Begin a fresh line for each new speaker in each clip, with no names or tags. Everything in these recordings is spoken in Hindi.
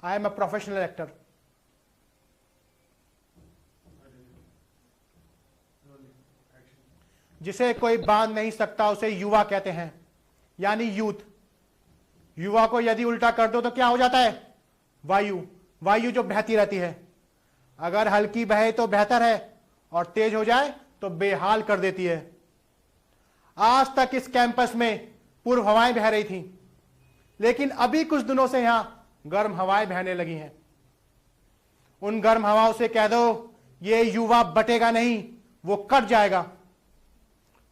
I am a professional actor. जिसे कोई बांध नहीं सकता उसे युवा कहते हैं, यानी यूथ। युवा को यदि उल्टा कर दो तो क्या हो जाता है? वायु। वायु जो बहती रहती है, अगर हल्की बहे तो बेहतर है और तेज हो जाए तो बेहाल कर देती है। आज तक इस कैंपस में पूर्व हवाएं बह रही थीं, लेकिन अभी कुछ दिनों से यहां गर्म हवाएं बहने लगी हैं। उन गर्म हवाओं से कह दो ये युवा बटेगा नहीं, वो कट जाएगा।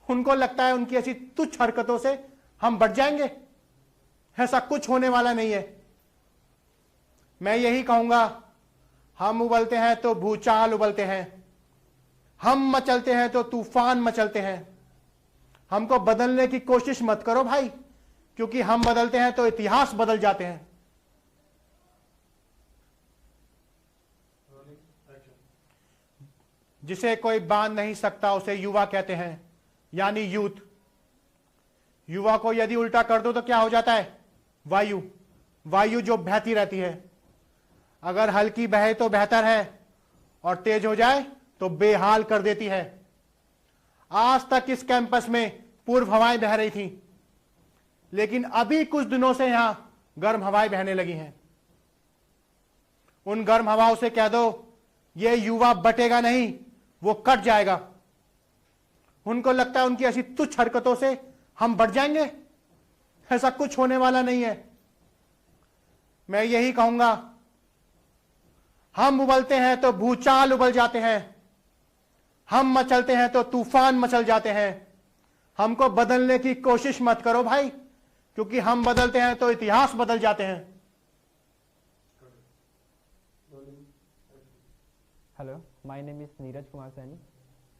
उनको लगता है उनकी ऐसी तुच्छ हरकतों से हम बढ़ जाएंगे। ऐसा कुछ होने वाला नहीं है। मैं यही कहूंगा, हम उबलते हैं तो भूचाल उबलते हैं, हम मचलते हैं तो तूफान मचलते हैं। हमको बदलने की कोशिश मत करो भाई, क्योंकि हम बदलते हैं तो इतिहास बदल जाते हैं। जिसे कोई बांध नहीं सकता उसे युवा कहते हैं, यानी यूथ। युवा को यदि उल्टा कर दो तो क्या हो जाता है? वायु। वायु जो बहती रहती है, अगर हल्की बहे तो बेहतर है और तेज हो जाए तो बेहाल कर देती है। आज तक इस कैंपस में पूर्व हवाएं बह रही थीं, लेकिन अभी कुछ दिनों से यहां गर्म हवाएं बहने लगी हैं। उन गर्म हवाओं से कह दो ये युवा बटेगा नहीं, वो कट जाएगा। उनको लगता है उनकी ऐसी तुच्छ हरकतों से हम बढ़ जाएंगे। ऐसा कुछ होने वाला नहीं है। मैं यही कहूंगा, हम उबलते हैं तो भूचाल उबल जाते हैं, हम मचलते हैं तो तूफान मचल जाते हैं। हमको बदलने की कोशिश मत करो भाई, क्योंकि हम बदलते हैं तो इतिहास बदल जाते हैं।
Hello, my name is Neeraj Kumar Saini.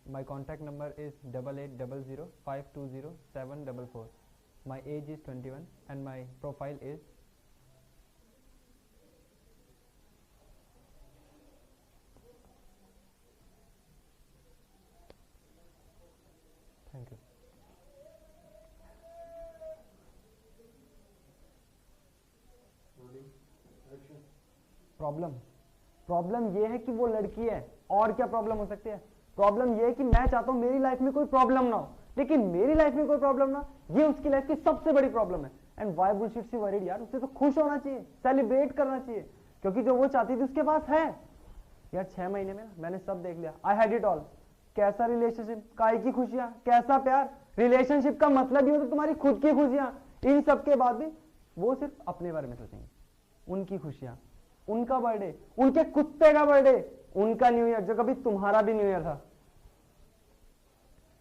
My contact number is 8800520744. My age is 21 and my profile is thank you. Problem ये है कि वो लड़की है, और क्या प्रॉब्लम हो सकती है? प्रॉब्लम ये है कि मैं चाहता हूं मेरी लाइफ में कोई प्रॉब्लम ना हो, लेकिन मेरी लाइफ में कोई प्रॉब्लम ना, ये उसकी लाइफ की सबसे बड़ी प्रॉब्लम है। And why would she worried यार? उसे तो खुश होना चाहिए, सेलिब्रेट करना चाहिए, क्योंकि जो वो चाहती थी उसके पास है। यार 6 महीने में मैंने सब देख लिया, आई हैड इट ऑल। कैसा रिलेशनशिप, काय की खुशियां, कैसा प्यार। रिलेशनशिप का मतलब ही होता है तुम्हारी खुद की खुशियां। इन सब के बाद भी वो सिर्फ अपने बारे में सोचेंगे, उनकी खुशियां, उनका बर्थडे, उनके कुत्ते का बर्थडे, उनका न्यू ईयर, जो कभी तुम्हारा भी न्यू ईयर था।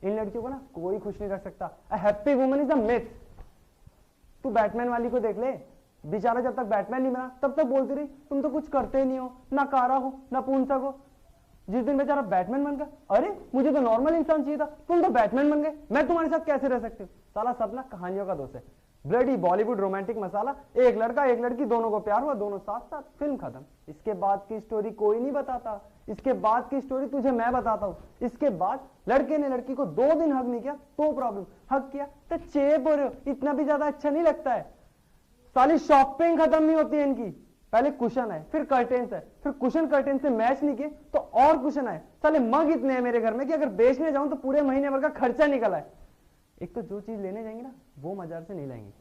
इन लड़कियों को ना कोई खुश नहीं रख सकता। A happy woman is a myth. तू बैटमैन वाली को देख ले, बेचारा जब तक बैटमैन नहीं बना तब तक बोलती रही तुम तो कुछ करते नहीं हो, ना कारा हो ना पूंछक हो। जिस दिन बेचारा बैटमैन बन गया, अरे मुझे तो नॉर्मल इंसान चाहिए था, तुम तो बैटमैन बन गए, मैं तुम्हारे साथ कैसे रह सकती हूँ। साला सब ना कहानियों का दोष है। ब्लडी बॉलीवुड रोमांटिक मसाला, एक लड़का एक लड़की, दोनों को प्यार हुआ, दोनों साथ साथ, फिल्म खत्म। इसके बाद की स्टोरी कोई नहीं बताता। इसके बाद की स्टोरी तुझे मैं बताता हूं। इसके बाद लड़के ने लड़की को 2 दिन हग नहीं किया तो प्रॉब्लम, हग किया तो चेप हो रहे हो, इतना भी ज्यादा अच्छा नहीं लगता है। साली शॉपिंग खत्म नहीं होती है इनकी। पहले कुशन है, फिर कर्टेन्स है, फिर कुशन कर्टेन से मैच नहीं किए तो और कुशन है। साले मग इतने हैं मेरे घर में कि अगर बेचने जाऊं तो पूरे महीने भर का खर्चा निकल आए। एक तो जो चीज लेने जाएंगे ना वो मजार से नहीं लाएंगे।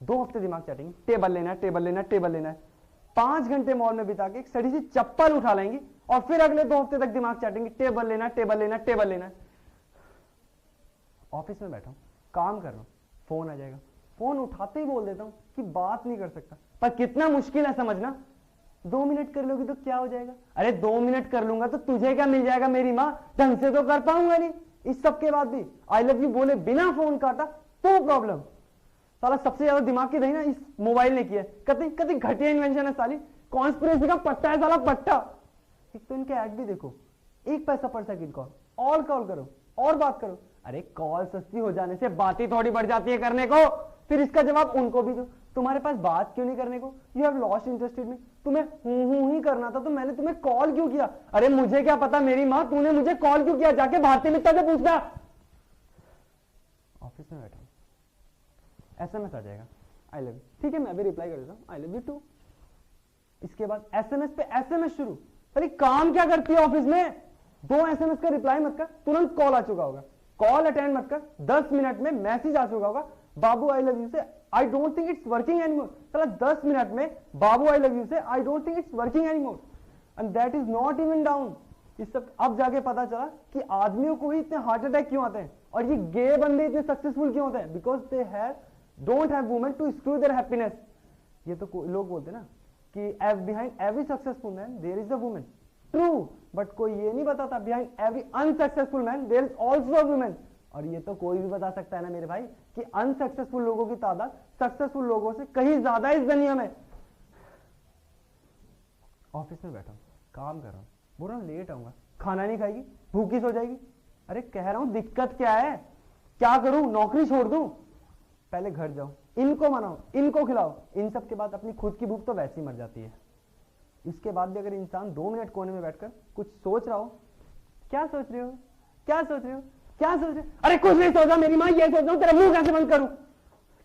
2 हफ्ते दिमाग चाटेंगे, टेबल लेना है, टेबल लेना है, टेबल लेना है। 5 घंटे मॉल में बिता के एक सड़ी सी चप्पल उठा लेंगे और फिर अगले 2 हफ्ते तक दिमाग चाटेंगे, टेबल लेना, टेबल लेना, टेबल लेना। ऑफिस में बैठा हूं, काम कर रहा हूं, फोन आ जाएगा, फोन उठाते ही बोल देता हूं कि बात नहीं कर सकता। पर कितना मुश्किल है समझना। 2 मिनट कर लोगी तो क्या हो जाएगा? अरे 2 मिनट कर लूंगा तो तुझे क्या मिल जाएगा? मेरी माँ, ढंग से तो कर पाऊंगा नहीं। इस सब के बाद भी आई लव यू बोले बिना फोन काटा तो प्रॉब्लम। साला सबसे ज्यादा दिमाग की दही ना इस मोबाइल ने किया है। कति घटिया इन्वेंशन है साली, कॉन्स्पिरेसी का पट्टा है साला, पट्टा। एक तो इनके ऐड भी देखो, 1 पैसा पर सेकंड कॉल, और कॉल करो और बात करो। अरे कॉल सस्ती हो जाने से बातें थोड़ी बढ़ जाती है करने को। फिर इसका जवाब उनको भी दो, तुम्हारे पास बात क्यों नहीं करने को? यू हैव लॉस्ट इंटरेस्टेड में। तुम्हें हूं ही करना था तो मैंने तुम्हें कॉल क्यों किया? अरे मुझे क्या पता मेरी माँ, तूने मुझे कॉल क्यों किया? जाके भारतीय मित्ता से पूछना। ऑफिस में बैठा एसएमएस आ जाएगा, आई लव यू। ठीक है, मैं भी रिप्लाई कर देता हूँ, आई लव यू टू। इसके बाद एसएमएस पे एसएमएस शुरू। अरे काम क्या करती है ऑफिस में? 2 एसएमएस का रिप्लाई मत कर, तुरंत कॉल आ चुका होगा। कॉल अटेंड मत कर, 10 मिनट में मैसेज आ चुका होगा, बाबू आई लव यू से I don't think it's working anymore. चला 10 मिनट में बाबू आई लव यू से I don't think it's working anymore, and that is not even down. इस सब अब जाके पता चला कि आदमियों को ही इतने हार्ट अटैक क्यों आते हैं और ये गे बंदे इतने सक्सेसफुल क्यों होते हैं, because they have don't have women to screw their happiness. ये तो लोग बोलते हैं ना कि behind every successful man there is a women. True, but कोई ये नहीं बताता behind every unsuccessful man there is also a women. और ये तो कोई भी बता सकता है ना मेरे भाई कि अनसक्सेसफुल लोगों की तादाद सक्सेसफुल लोगों से कहीं ज्यादा इस दुनिया में। ऑफिस में बैठा हूं, काम कर रहा हूं, बोल रहा हूं लेट आऊंगा, खाना नहीं खाएगी, भूखी सो जाएगी। अरे कह रहा हूं दिक्कत क्या है, क्या करूं, नौकरी छोड़ दूं? पहले घर जाओ, इनको मनाओ, इनको खिलाओ, इन सब के बाद अपनी खुद की भूख तो वैसे ही मर जाती है। इसके बाद भी अगर इंसान 2 मिनट कोने में बैठकर कुछ सोच रहा हो, क्या सोच रहे हो, क्या सोच रहे हो, क्या सोच रहे हो? अरे कुछ नहीं सोचा मेरी माँ, ये सोच रहा हूं तेरा मुंह कैसे बंद करूं।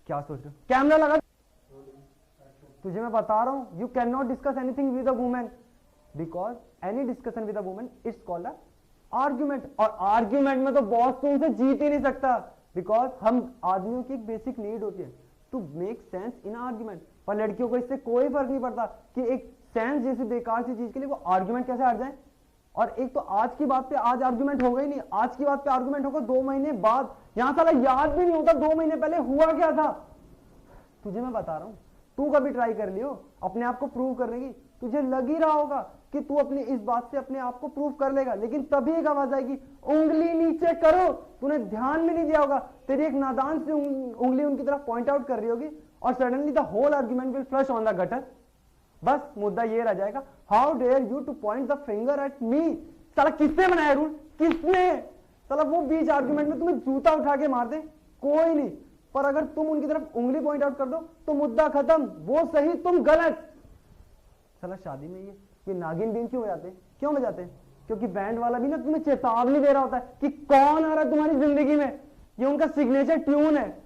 क्या सोच रहे हो? कैमरा लगा, तुझे मैं बता रहा हूं, you can not discuss anything with a women because any discussion with a women it's called a argument. और आर्ग्यूमेंट में तो बॉस तुमसे जीत ही नहीं सकता, बिकॉज हम आदमियों की एक बेसिक नीड होती है to make sense in argument. पर लड़कियों को इससे कोई फर्क नहीं पड़ता कि एक सेंस जैसी बेकार सी चीज के लिए वो आर्ग्यूमेंट कैसे हट जाए। और एक तो आज की बात पे आज आर्ग्यूमेंट होगा ही नहीं, आज की बात पे आर्ग्यूमेंट होगा 2 महीने बाद। यहां साला याद भी नहीं होता 2 महीने पहले हुआ क्या था। तुझे मैं बता रहा हूं, तू कभी ट्राई कर लियो अपने आप को प्रूव करने की, तुझे लग ही रहा होगा कि तू अपनी इस बात से अपने आप को प्रूव कर लेगा, लेकिन तभी एक आवाज आएगी, उंगली नीचे करो। तूने ध्यान में नहीं दिया होगा, तेरी एक नादान से उंगली उनकी तरफ पॉइंट आउट कर रही होगी और suddenly the whole argument will flush on the gutter. बस मुद्दा ये रह जाएगा, how dare you to point the finger at me. साला किसने बनाया रूल, किसने? साला वो बीच आर्ग्यूमेंट में तुम्हें जूता उठा के मार दे, कोई नहीं, पर अगर तुम उनकी तरफ उंगली पॉइंट आउट कर दो तो मुद्दा खत्म, वो सही तुम गलत। साला शादी में ये नागिन बीन क्यों बजाते, क्यों बजाते? क्योंकि बैंड वाला भी ना तुम्हें चेतावनी दे रहा होता है कि कौन आ रहा है तुम्हारी जिंदगी में, ये उनका सिग्नेचर ट्यून है।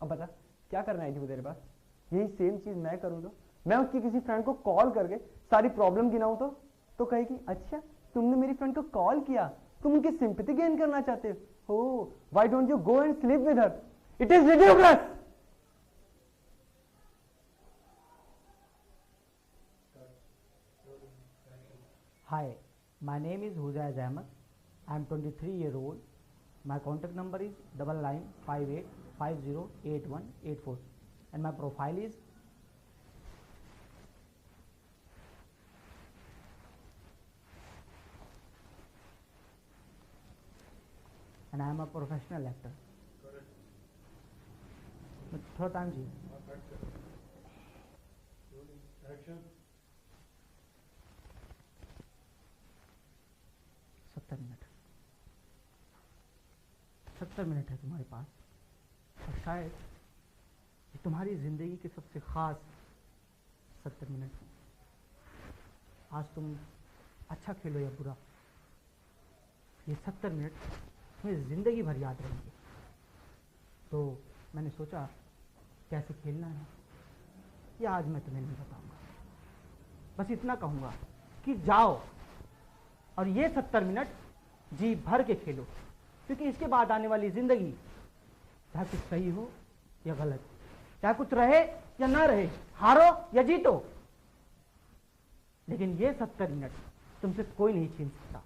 अब बता क्या करना है तेरे पास? यही सेम चीज मैं करूं तो मैं उसकी किसी फ्रेंड को कॉल करके सारी प्रॉब्लम गिनाऊं तो कहेगी अच्छा तुमने मेरी फ्रेंड को कॉल किया, तुम उनकी सिंपैथी गेन करना चाहते हो, why don't you go and sleep with her, it is ridiculous.
Hi, my name is Huzaiz Ahmed. I am 23 years old. My contact number is 9958508184 and my profile is and I am a professional actor. थोड़ा टाइम जी।
एक्शन
70 मिनट है तुम्हारे पास और शायद ये तुम्हारी जिंदगी के सबसे खास 70 मिनट। आज तुम अच्छा खेलो या बुरा, ये 70 मिनट तुम्हें जिंदगी भर याद रहेंगे। तो मैंने सोचा कैसे खेलना है ये आज मैं तुम्हें नहीं बताऊंगा, बस इतना कहूंगा कि जाओ और ये 70 मिनट जी भर के खेलो, क्योंकि इसके बाद आने वाली जिंदगी चाहे कुछ सही हो या गलत, चाहे कुछ रहे या ना रहे, हारो या जीतो, लेकिन ये 70 मिनट तुमसे कोई नहीं छीन सकता।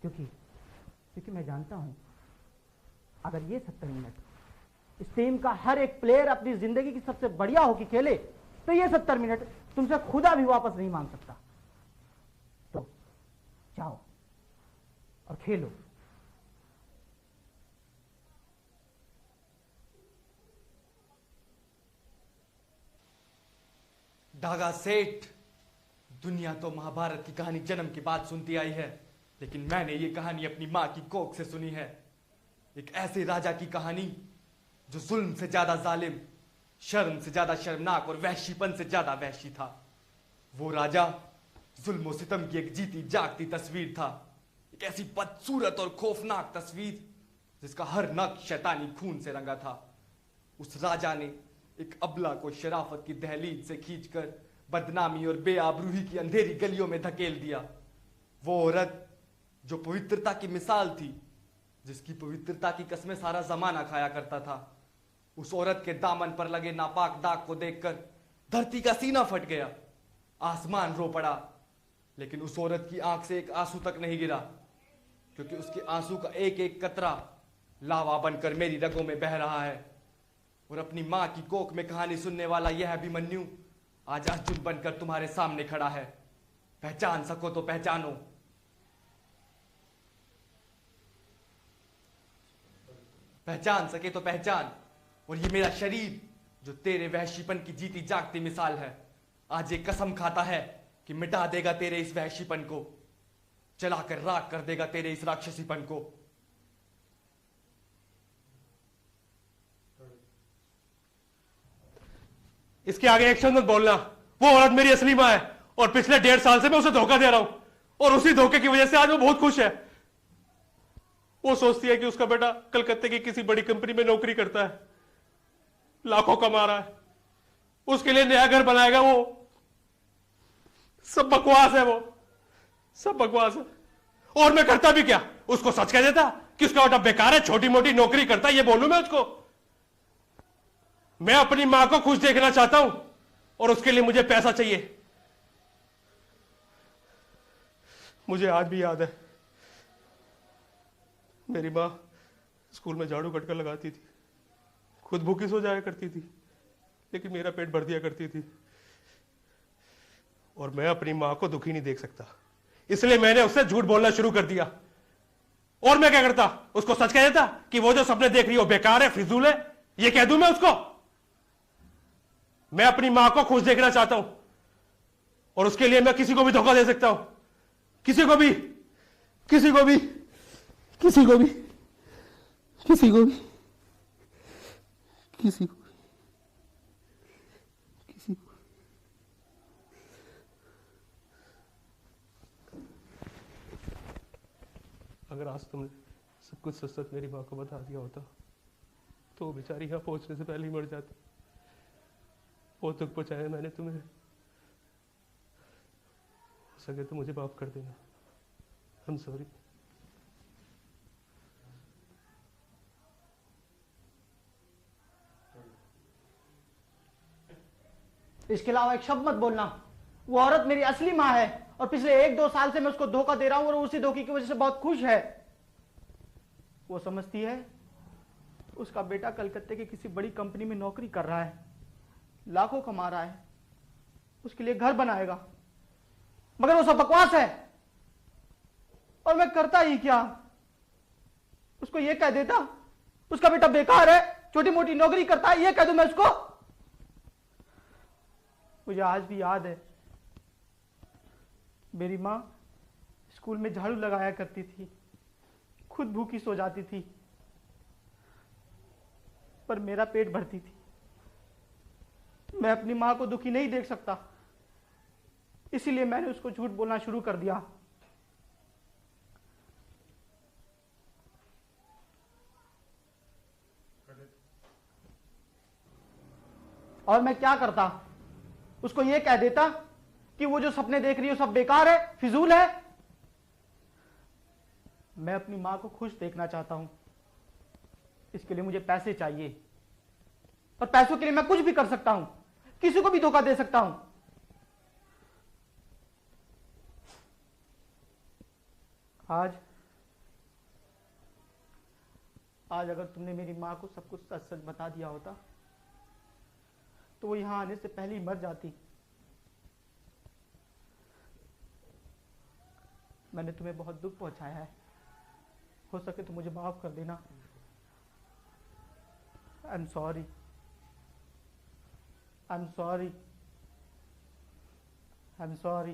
क्योंकि मैं जानता हूं अगर ये 70 मिनट इस टीम का हर एक प्लेयर अपनी जिंदगी की सबसे बढ़िया हॉकी खेले तो ये 70 मिनट तुमसे खुदा भी वापस नहीं मांग सकता। तो जाओ और खेलो।
डागा सेठ, दुनिया तो महाभारत की कहानी जन्म के बाद सुनती आई है, लेकिन मैंने ये कहानी अपनी मां की कोख से सुनी है। एक ऐसे राजा की कहानी जो जुल्म से ज्यादा जालिम, शर्म से ज्यादा शर्मनाक और वहशीपन से ज्यादा वहशी था। वो राजा जुल्म और सितम की एक जीती जागती तस्वीर था, एक ऐसी बदसूरत और खौफनाक तस्वीर जिसका हर नक्श शैतानी खून से रंगा था। उस राजा ने एक अबला को शराफत की दहलीज से खींचकर बदनामी और बेआबरूही की अंधेरी गलियों में धकेल दिया। वो औरत जो पवित्रता की मिसाल थी, जिसकी पवित्रता की कसमें सारा जमाना खाया करता था, उस औरत के दामन पर लगे नापाक दाग को देखकर धरती का सीना फट गया, आसमान रो पड़ा। लेकिन उस औरत की आंख से एक आंसू तक नहीं गिरा, क्योंकि उसके आंसू का एक एक कतरा लावा बनकर मेरी रगों में बह रहा है। और अपनी मां की कोख में कहानी सुनने वाला यह अभिमन्यु आज अर्जुन बनकर तुम्हारे सामने खड़ा है। पहचान सको तो पहचानो। पहचान सके तो पहचान। और ये मेरा शरीर जो तेरे वहशीपन की जीती जागती मिसाल है, आज एक कसम खाता है कि मिटा देगा तेरे इस वहशीपन को, जलाकर राख कर देगा तेरे इस राक्षसीपन को।
इसके आगे एक शब्द मत बोलना। वो औरत मेरी असली मां है और पिछले 1.5 साल से मैं उसे धोखा दे रहा हूं और उसी धोखे की वजह से आज वो बहुत खुश है। वो सोचती है कि उसका बेटा कलकत्ते की किसी बड़ी कंपनी में नौकरी करता है, लाखों कमा रहा है, उसके लिए नया घर बनाएगा। वो सब बकवास है, वो सब बकवास है। और मैं करता भी क्या? उसको सच कह देता कि उसका बेटा बेकार है, छोटी मोटी नौकरी करता है, ये बोलूं मैं उसको? मैं अपनी मां को खुश देखना चाहता हूं और उसके लिए मुझे पैसा चाहिए। मुझे आज भी याद है, मेरी मां स्कूल में झाड़ू कटकर लगाती थी, खुद भूखी सो जाया करती थी, लेकिन मेरा पेट भर दिया करती थी। और मैं अपनी मां को दुखी नहीं देख सकता, इसलिए मैंने उससे झूठ बोलना शुरू कर दिया। और मैं क्या करता? उसको सच कह देता कि वो जो सपने देख रही हो बेकार है, फिजूल है, ये कह दूं मैं उसको? मैं अपनी मां को खुश देखना चाहता हूं और उसके लिए मैं किसी को भी धोखा दे सकता हूं, किसी को भी, किसी को भी, किसी को भी, किसी को भी, किसी को, किसी को। अगर आज तुमने सब कुछ सच सच मेरी मां को बता दिया होता तो वो बेचारी यहां पहुंचने से पहले ही मर जाती। बहुत दुख पहुंचाया मैंने तुम्हें, हो सके तो मुझे माफ कर देना। I am sorry.
इसके अलावा एक शब्द मत बोलना। वो औरत मेरी असली मां है और पिछले 1-2 साल से मैं उसको धोखा दे रहा हूं और उसी धोखे की वजह से बहुत खुश है। वो समझती है उसका बेटा कलकत्ते की किसी बड़ी कंपनी में नौकरी कर रहा है, लाखों कमा रहा है, उसके लिए घर बनाएगा, मगर वो सब बकवास है। और मैं करता ही क्या? उसको ये कह देता उसका बेटा बेकार है, छोटी मोटी नौकरी करता है, ये कह दूं मैं उसको? मुझे आज भी याद है, मेरी मां स्कूल में झाड़ू लगाया करती थी, खुद भूखी सो जाती थी, पर मेरा पेट भरती थी। मैं अपनी मां को दुखी नहीं देख सकता, इसीलिए मैंने उसको झूठ बोलना शुरू कर दिया। और मैं क्या करता? उसको यह कह देता कि वो जो सपने देख रही हो सब बेकार है, फिजूल है। मैं अपनी मां को खुश देखना चाहता हूं, इसके लिए मुझे पैसे चाहिए, और पैसों के लिए मैं कुछ भी कर सकता हूं, किसी को भी धोखा दे सकता हूं। आज अगर तुमने मेरी मां को सब कुछ सच सच बता दिया होता तो वो यहां आने से पहले ही मर जाती। मैंने तुम्हें बहुत दुख पहुंचाया है, हो सके तो मुझे माफ कर देना। I am sorry, I am sorry, I am sorry.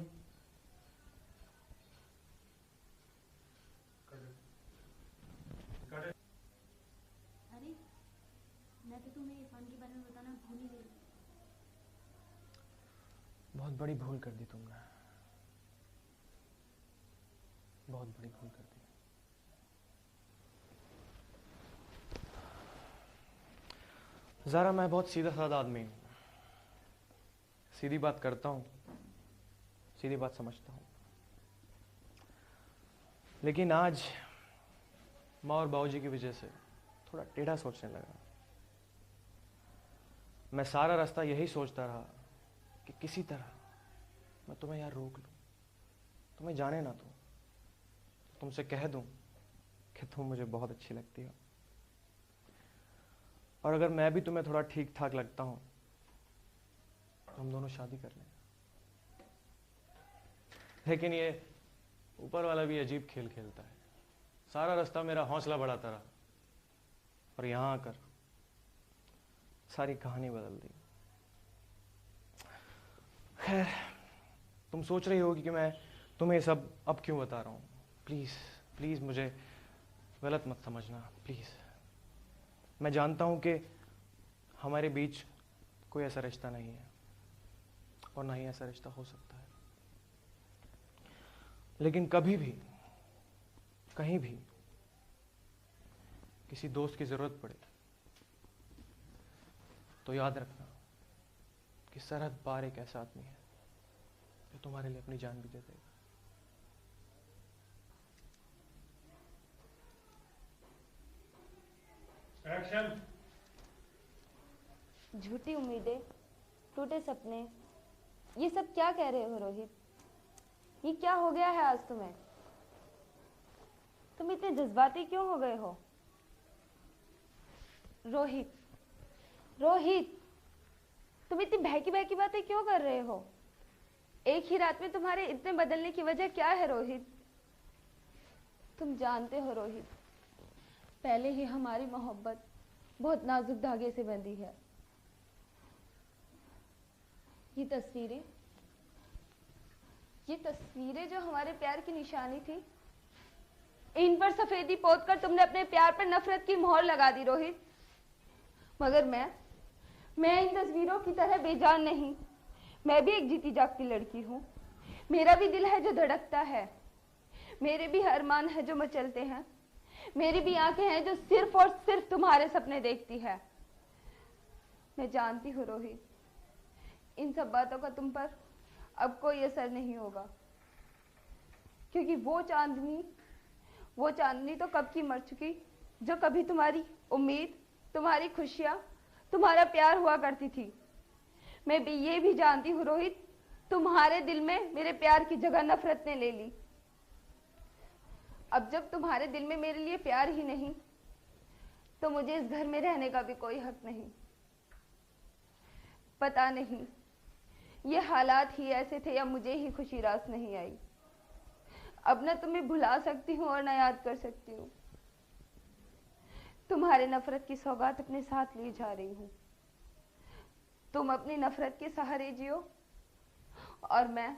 अरे मैं तो तुम्हें इरफान के बारे में बताना भूल ही गई।
बहुत बड़ी भूल कर दी तुमने, बहुत बड़ी भूल कर दी।
ज़रा मैं बहुत सीधा साधा आदमी हूँ, सीधी बात करता हूँ, सीधी बात समझता हूँ। लेकिन आज माँ और बाबूजी की वजह से थोड़ा टेढ़ा सोचने लगा। मैं सारा रास्ता यही सोचता रहा कि किसी तरह मैं तुम्हें यार रोक लूँ, तुम्हें जाने ना दूँ, तुमसे कह दूँ कि तुम मुझे बहुत अच्छी लगती हो, और अगर मैं भी तुम्हें थोड़ा ठीक ठाक लगता हूँ तो हम दोनों शादी कर लें। लेकिन ये ऊपर वाला भी अजीब खेल खेलता है। सारा रास्ता मेरा हौसला बढ़ाता रहा और यहां आकर सारी कहानी बदल दी। खैर, तुम सोच रही होगी कि मैं तुम्हें सब अब क्यों बता रहा हूं। प्लीज प्लीज मुझे गलत मत समझना, प्लीज। मैं जानता हूं कि हमारे बीच कोई ऐसा रिश्ता नहीं है और ना ही ऐसा रिश्ता हो सकता है, लेकिन कभी भी कहीं भी किसी दोस्त की जरूरत पड़े तो याद रखना कि सरहद पार एक ऐसा आदमी है जो तुम्हारे लिए अपनी जान भी दे देगा।
एक्शन।
झूठी उम्मीदें, टूटे सपने, ये सब क्या कह रहे हो रोहित? ये क्या हो गया है आज तुम्हें? तुम इतने जज्बाती क्यों हो गए हो? रोहित, रोहित, तुम इतनी बहकी बहकी बातें क्यों कर रहे हो? एक ही रात में तुम्हारे इतने बदलने की वजह क्या है रोहित? तुम जानते हो रोहित, पहले ही हमारी मोहब्बत बहुत नाजुक धागे से बंधी है। ये तस्वीरें जो हमारे प्यार की निशानी थी, इन पर सफेदी पोत कर तुमने अपने प्यार पर नफरत की मोहर लगा दी रोहित। मगर मैं इन तस्वीरों की तरह बेजान नहीं। मैं भी एक जीती जागती लड़की हूँ। मेरा भी दिल है जो धड़कता है, मेरे भी अरमान है जो मचलते हैं, मेरी भी आंखें हैं जो सिर्फ और सिर्फ तुम्हारे सपने देखती है। मैं जानती हूँ रोहित, इन सब बातों का तुम पर अब कोई असर नहीं होगा, क्योंकि वो चांदनी तो कब की मर चुकी जो कभी तुम्हारी उम्मीद, तुम्हारी खुशियां, तुम्हारा प्यार हुआ करती थी। मैं भी ये भी जानती हूँ रोहित, तुम्हारे दिल में मेरे प्यार की जगह नफरत ने ले ली। अब जब तुम्हारे दिल में मेरे लिए प्यार ही नहीं, तो मुझे इस घर में रहने का भी कोई हक नहीं। पता नहीं ये हालात ही ऐसे थे या मुझे ही खुशी रास नहीं आई। अब न तुम्हें भुला सकती हूँ और न याद कर सकती हूँ। तुम्हारे नफरत की सौगात अपने साथ लिए जा रही हूँ। तुम अपनी नफरत के सहारे जियो और मैं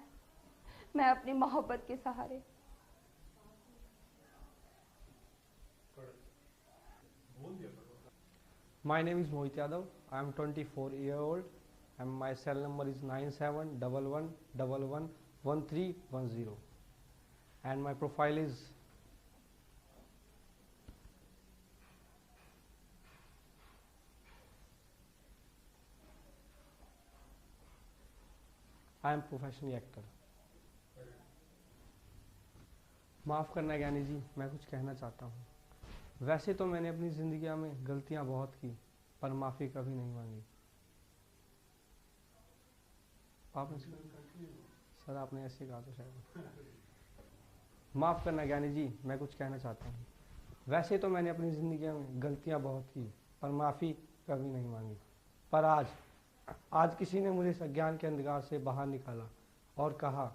अपनी मोहब्बत के सहारे।
My name is Mohit Yadav. I am 24 years old and my cell number is 9711111310 and my profile is I am professional actor. माफ़ करना ज्ञानी जी, मैं कुछ कहना चाहता हूँ। वैसे तो मैंने अपनी ज़िंदगी में गलतियाँ बहुत की, पर माफ़ी कभी नहीं मांगी। सर आपने ऐसे कहा तो शायद। माफ़ करना ज्ञानी जी, मैं कुछ कहना चाहता हूँ। वैसे तो मैंने अपनी ज़िंदगी में गलतियाँ बहुत की, पर माफ़ी कभी नहीं मांगी। पर आज किसी ने मुझे अज्ञान के अंधकार से बाहर निकाला और कहा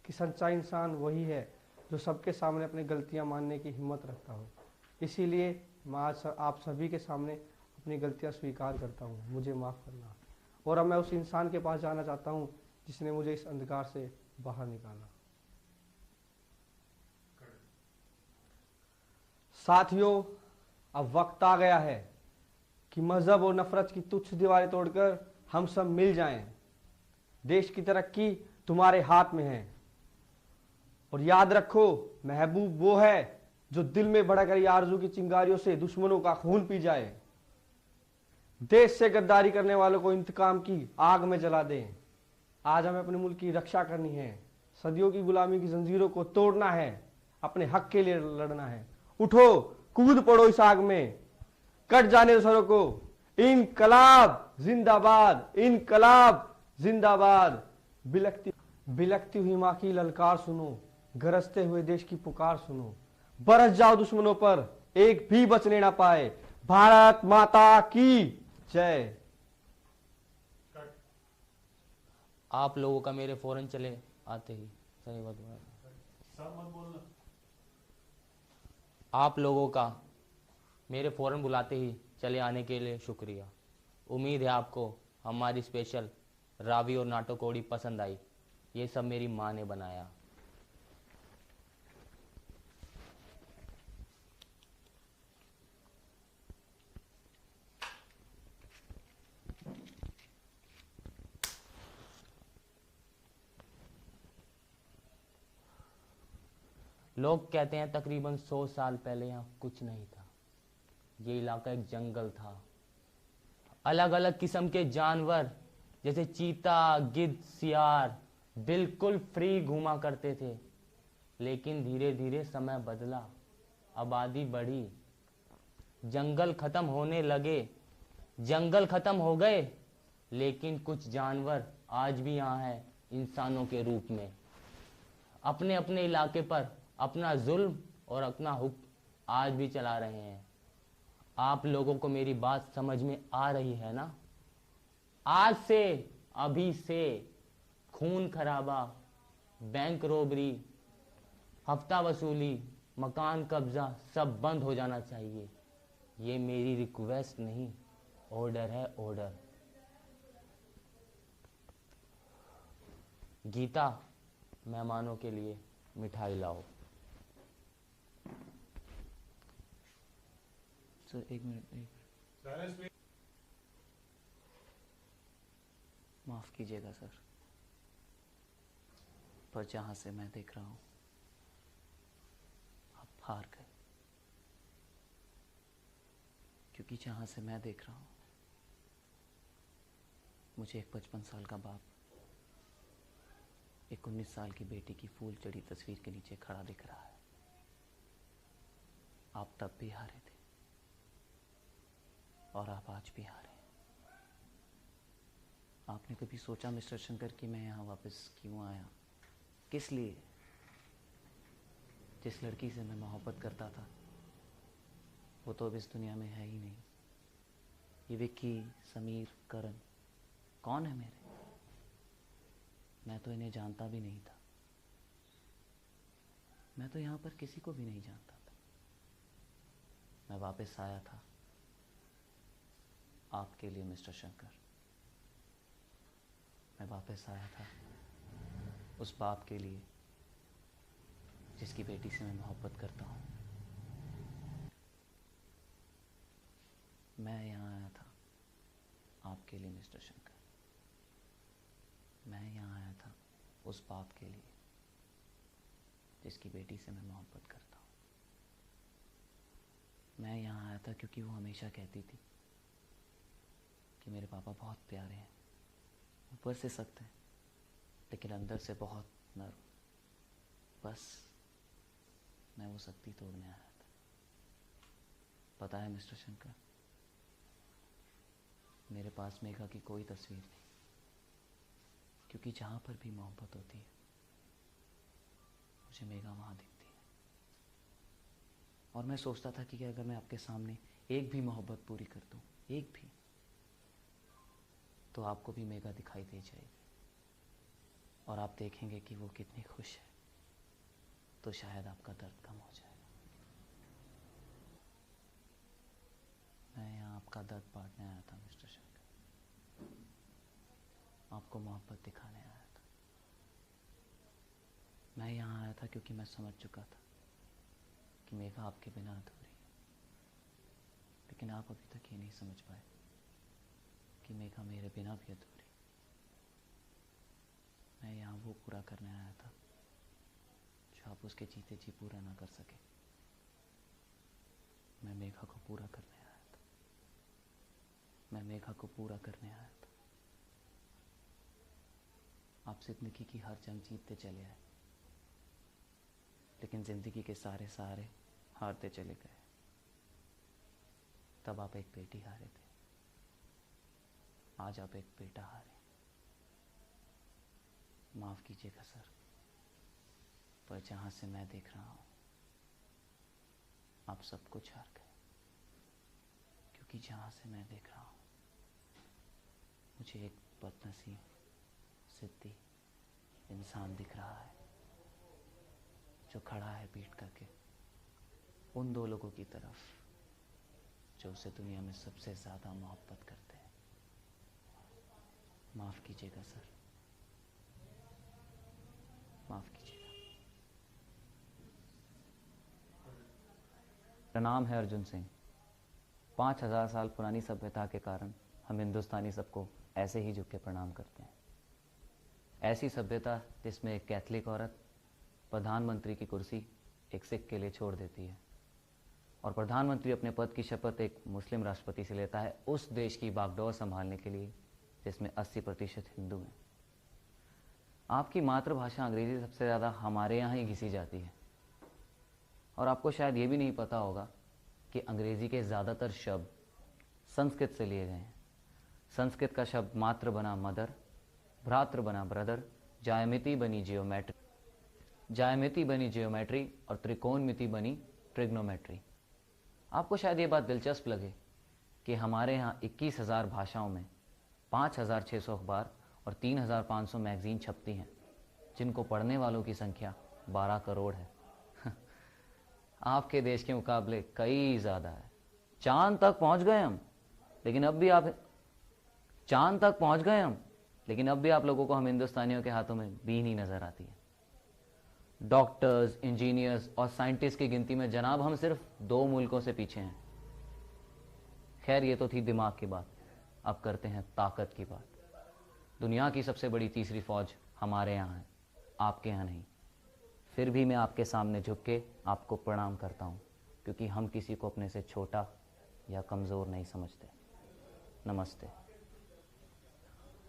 कि सच्चा इंसान वही है जो सबके सामने अपनी गलतियाँ मानने की हिम्मत रखता हो। इसीलिए मैं आज आप सभी के सामने अपनी गलतियाँ स्वीकार करता हूँ। मुझे माफ़ करना। और अब मैं उस इंसान के पास जाना चाहता हूँ जिसने मुझे इस अंधकार से बाहर निकाला। साथियों, अब वक्त आ गया है कि मजहब और नफरत की तुच्छ दीवारें तोड़कर हम सब मिल जाएं। देश की तरक्की तुम्हारे हाथ में है। और याद रखो, महबूब वो है जो दिल में भड़क रही आरज़ू की चिंगारियों से दुश्मनों का खून पी जाए। देश से गद्दारी करने वालों को इंतकाम की आग में जला दें। आज हमें अपने मुल्क की रक्षा करनी है, सदियों की गुलामी की जंजीरों को तोड़ना है, अपने हक के लिए लड़ना है। उठो, कूद पड़ो इस आग में, कट जाने दो सरों को। इनकलाब जिंदाबाद, इनकलाब जिंदाबाद। बिलखती हुई माँ की ललकार सुनो, गरजते हुए देश की पुकार सुनो। बरस जाओ दुश्मनों पर, एक भी बचने ना पाए। भारत माता की जय।
आप लोगों का मेरे फौरन चले आते ही सही बात बोला। आप लोगों का मेरे फौरन बुलाते ही चले आने के लिए शुक्रिया। उम्मीद है आपको हमारी स्पेशल रावी और नाटोकोड़ी पसंद आई। ये सब मेरी माँ ने बनाया। लोग कहते हैं तकरीबन 100 साल पहले यहाँ कुछ नहीं था। ये इलाका एक जंगल था। अलग अलग किस्म के जानवर जैसे चीता, गिद्ध, सियार बिल्कुल फ्री घूमा करते थे। लेकिन धीरे धीरे समय बदला, आबादी बढ़ी, जंगल खत्म होने लगे। जंगल खत्म हो गए, लेकिन कुछ जानवर आज भी यहाँ हैं इंसानों के रूप में। अपने अपने इलाके पर अपना जुल्म और अपना हुक्म आज भी चला रहे हैं। आप लोगों को मेरी बात समझ में आ रही है ना? आज से, अभी से खून खराबा, बैंक रोबरी, हफ्ता वसूली, मकान कब्जा सब बंद हो जाना चाहिए। ये मेरी रिक्वेस्ट नहीं, ऑर्डर है, ऑर्डर। गीता, मेहमानों के लिए मिठाई लाओ।
सर एक मिनट। माफ कीजिएगा सर, पर जहां से मैं देख रहा हूं आप हार गए। क्योंकि जहां से मैं देख रहा हूं मुझे एक 55 साल का बाप एक 19 साल की बेटी की फूल चढ़ी तस्वीर के नीचे खड़ा दिख रहा है। आप तब भी हारे थे और आप आज भी हारे। आपने कभी सोचा मिस्टर शंकर कि मैं यहाँ वापस क्यों आया? किस लिए? जिस लड़की से मैं मोहब्बत करता था वो तो अब इस दुनिया में है ही नहीं। ये विक्की, समीर, करण कौन है मेरे? मैं तो इन्हें जानता भी नहीं था। मैं तो यहाँ पर किसी को भी नहीं जानता था। मैं वापस आया था आपके लिए मिस्टर शंकर। मैं वापस आया था उस बाप के लिए जिसकी बेटी से मैं मोहब्बत करता हूँ। मैं यहाँ आया था आपके लिए मिस्टर शंकर। मैं यहाँ आया था उस बाप के लिए जिसकी बेटी से मैं मोहब्बत करता हूँ। मैं यहाँ आया था क्योंकि वो हमेशा कहती थी कि मेरे पापा बहुत प्यारे हैं, ऊपर से सख्त हैं लेकिन अंदर से बहुत नर्म। बस मैं वो सख्ती तोड़ने आया था। पता है मिस्टर शंकर, मेरे पास मेघा की कोई तस्वीर नहीं, क्योंकि जहाँ पर भी मोहब्बत होती है मुझे मेघा वहाँ दिखती है। और मैं सोचता था कि अगर मैं आपके सामने एक भी मोहब्बत पूरी कर दूँ, एक भी, तो आपको भी मेघा दिखाई दे जाएगी और आप देखेंगे कि वो कितनी खुश है, तो शायद आपका दर्द कम हो जाएगा। मैं यहाँ आपका दर्द बांटने आया था मिस्टर शंकर, आपको मोहब्बत दिखाने आया था। मैं यहाँ आया था क्योंकि मैं समझ चुका था कि मेघा आपके बिना अधूरी है, लेकिन आप अभी तक ये नहीं समझ पाए कि मेघा मेरे बिना भी अधूरी। मैं यहाँ वो पूरा करने आया था जो आप उसके जीते जी पूरा ना कर सके। मैं मेघा को पूरा करने आया था। मैं मेघा को पूरा करने आया था। आप जिंदगी की हर जंग जीतते चले आए, लेकिन जिंदगी के सारे सहारे हारते चले गए। तब आप एक बेटी हारे थे, आज आप एक बेटा हारे। माफ कीजिएगा सर, पर जहां से मैं देख रहा हूं आप सब कुछ हार गए, क्योंकि जहां से मैं देख रहा हूं मुझे एक बदनसीब सिद्धि इंसान दिख रहा है जो खड़ा है पीठ करके उन दो लोगों की तरफ जो उसे दुनिया में सबसे ज्यादा मोहब्बत करते हैं। माफ कीजिएगा सर, माफ कीजिएगा। मेरा नाम है अर्जुन सिंह। 5000 साल पुरानी सभ्यता के कारण हम हिंदुस्तानी सबको ऐसे ही झुक के प्रणाम करते हैं। ऐसी सभ्यता जिसमें एक कैथलिक औरत प्रधानमंत्री की कुर्सी एक सिख के लिए छोड़ देती है और प्रधानमंत्री अपने पद की शपथ एक मुस्लिम राष्ट्रपति से लेता है, उस देश की बागडोर संभालने के लिए जिसमें 80% हिंदू हैं। आपकी मातृभाषा अंग्रेजी सबसे ज़्यादा हमारे यहाँ ही घिसी जाती है और आपको शायद ये भी नहीं पता होगा कि अंग्रेजी के ज़्यादातर शब्द संस्कृत से लिए गए हैं। संस्कृत का शब्द मातृ बना मदर, भ्रातृ बना ब्रदर, ज्यामिति बनी जियोमेट्री और त्रिकोणमिति बनी ट्रिग्नोमेट्री। आपको शायद ये बात दिलचस्प लगे कि हमारे यहाँ 21,000 भाषाओं में 5,600 अखबार और 3,500 मैगजीन छपती हैं, जिनको पढ़ने वालों की संख्या 12 करोड़ है। आपके देश के मुकाबले कई ज़्यादा है। चांद तक पहुँच गए हम, लेकिन अब भी आप लोगों को हम हिंदुस्तानियों के हाथों में बीन ही नज़र आती है। डॉक्टर्स, इंजीनियर्स और साइंटिस्ट की गिनती में जनाब हम सिर्फ 2 मुल्कों से पीछे हैं। खैर, ये तो थी दिमाग की बात, अब करते हैं ताकत की बात। दुनिया की सबसे बड़ी तीसरी फौज हमारे यहाँ है, आपके यहाँ नहीं। फिर भी मैं आपके सामने झुक के आपको प्रणाम करता हूँ, क्योंकि हम किसी को अपने से छोटा या कमज़ोर नहीं समझते। नमस्ते।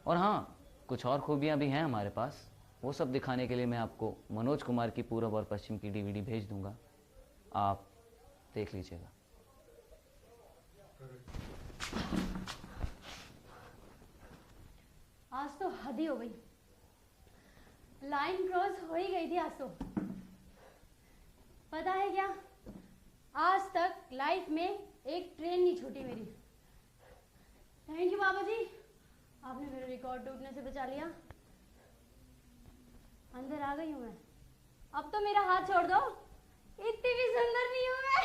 और हाँ, कुछ और खूबियाँ भी हैं हमारे पास, वो सब दिखाने के लिए मैं आपको मनोज कुमार की पूरब और पश्चिम की DVD भेज दूंगा, आप देख लीजिएगा।
आज तो हद ही हो गई, लाइन क्रॉस हो ही गई थी आज तो। पता है क्या, आज तक लाइफ में एक ट्रेन नहीं छूटी मेरी। थैंक यू बाबा जी, आपने मेरा रिकॉर्ड टूटने से बचा लिया। अंदर आ गई हूँ मैं, अब तो मेरा हाथ छोड़ दो, इतनी भी सुंदर नहीं हूँ मैं।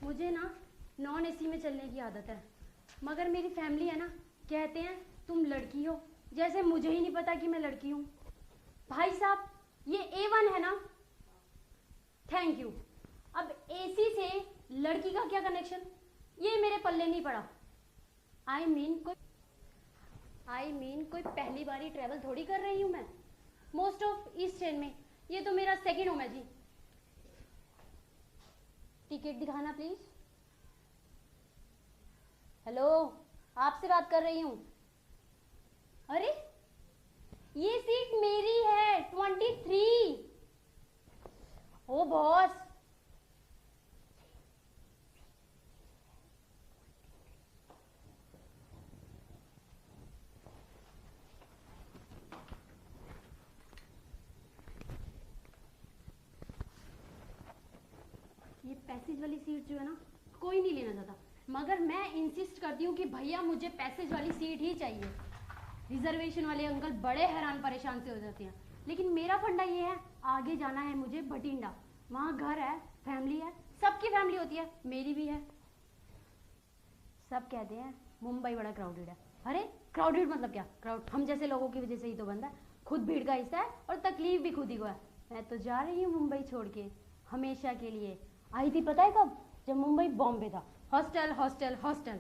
मुझे ना नॉन AC में चलने की आदत है, मगर मेरी फैमिली है ना, कहते हैं तुम लड़की हो, जैसे मुझे ही नहीं पता कि मैं लड़की हूँ। भाई साहब, ये A1 है ना, थैंक यू। अब AC से लड़की का क्या कनेक्शन, ये मेरे पल्ले नहीं पड़ा। आई मीन कोई पहली बार ही ट्रेवल थोड़ी कर रही हूँ मैं, मोस्ट ऑफ ईस्ट ट्रेन में ये तो मेरा सेकंड होम है जी। टिकट दिखाना प्लीज। हेलो, आपसे बात कर रही हूँ। अरे ये सीट मेरी है, 23। ओ बॉस, ये पैसेज वाली सीट जो है ना, कोई नहीं लेना चाहता, मगर मैं इंसिस्ट करती हूँ कि भैया मुझे पैसेज वाली सीट ही चाहिए। रिजर्वेशन वाले अंकल बड़े हैरान परेशान से हो जाते हैं, लेकिन मेरा फंडा ये है, आगे जाना है मुझे भटिंडा, वहाँ घर है, फैमिली है, सबकी फैमिली होती है, मेरी भी है। सब कहते हैं मुंबई बड़ा क्राउडेड है। अरे क्राउडेड मतलब क्या, क्राउड हम जैसे लोगों की वजह से ही तो बनता है, खुद भीड़ का हिस्सा है और तकलीफ भी खुद ही को है। मैं तो जा रही हूँ मुंबई छोड़ के, हमेशा के लिए। आई थी पता है कब, जब मुंबई बॉम्बे था। Hostel hostel hostel,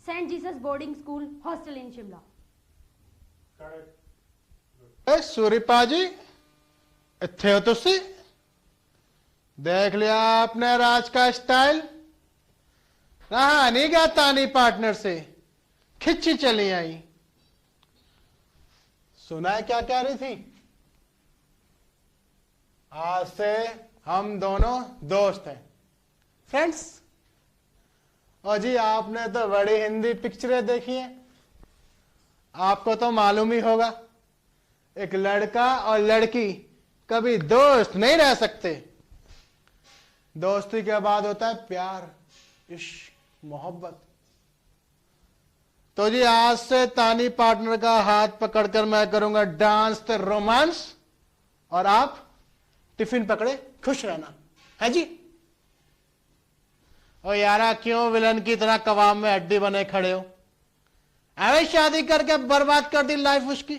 saint Jesus boarding school hostel in Shimla.
सूरीपा जी, इत्थे हो तुसी? देख लिया आपने राज का स्टाइल। रहा नहीं गया तानी पार्टनर से, खिंची चली आई। सुना है क्या कह रही थी? आज से हम दोनों दोस्त हैं, फ्रेंड्स। और जी आपने तो बड़ी हिंदी पिक्चरें देखी हैं, आपको तो मालूम ही होगा एक लड़का और लड़की कभी दोस्त नहीं रह सकते। दोस्ती के बाद होता है प्यार, इश्क, मोहब्बत। तो जी आज से तानी पार्टनर का हाथ पकड़कर मैं करूंगा डांस तो रोमांस, और आप टिफिन पकड़े खुश रहना है जी। और यारा क्यों विलन की तरह कबाब में हड्डी बने खड़े हो? अरे शादी करके बर्बाद कर दी लाइफ उसकी।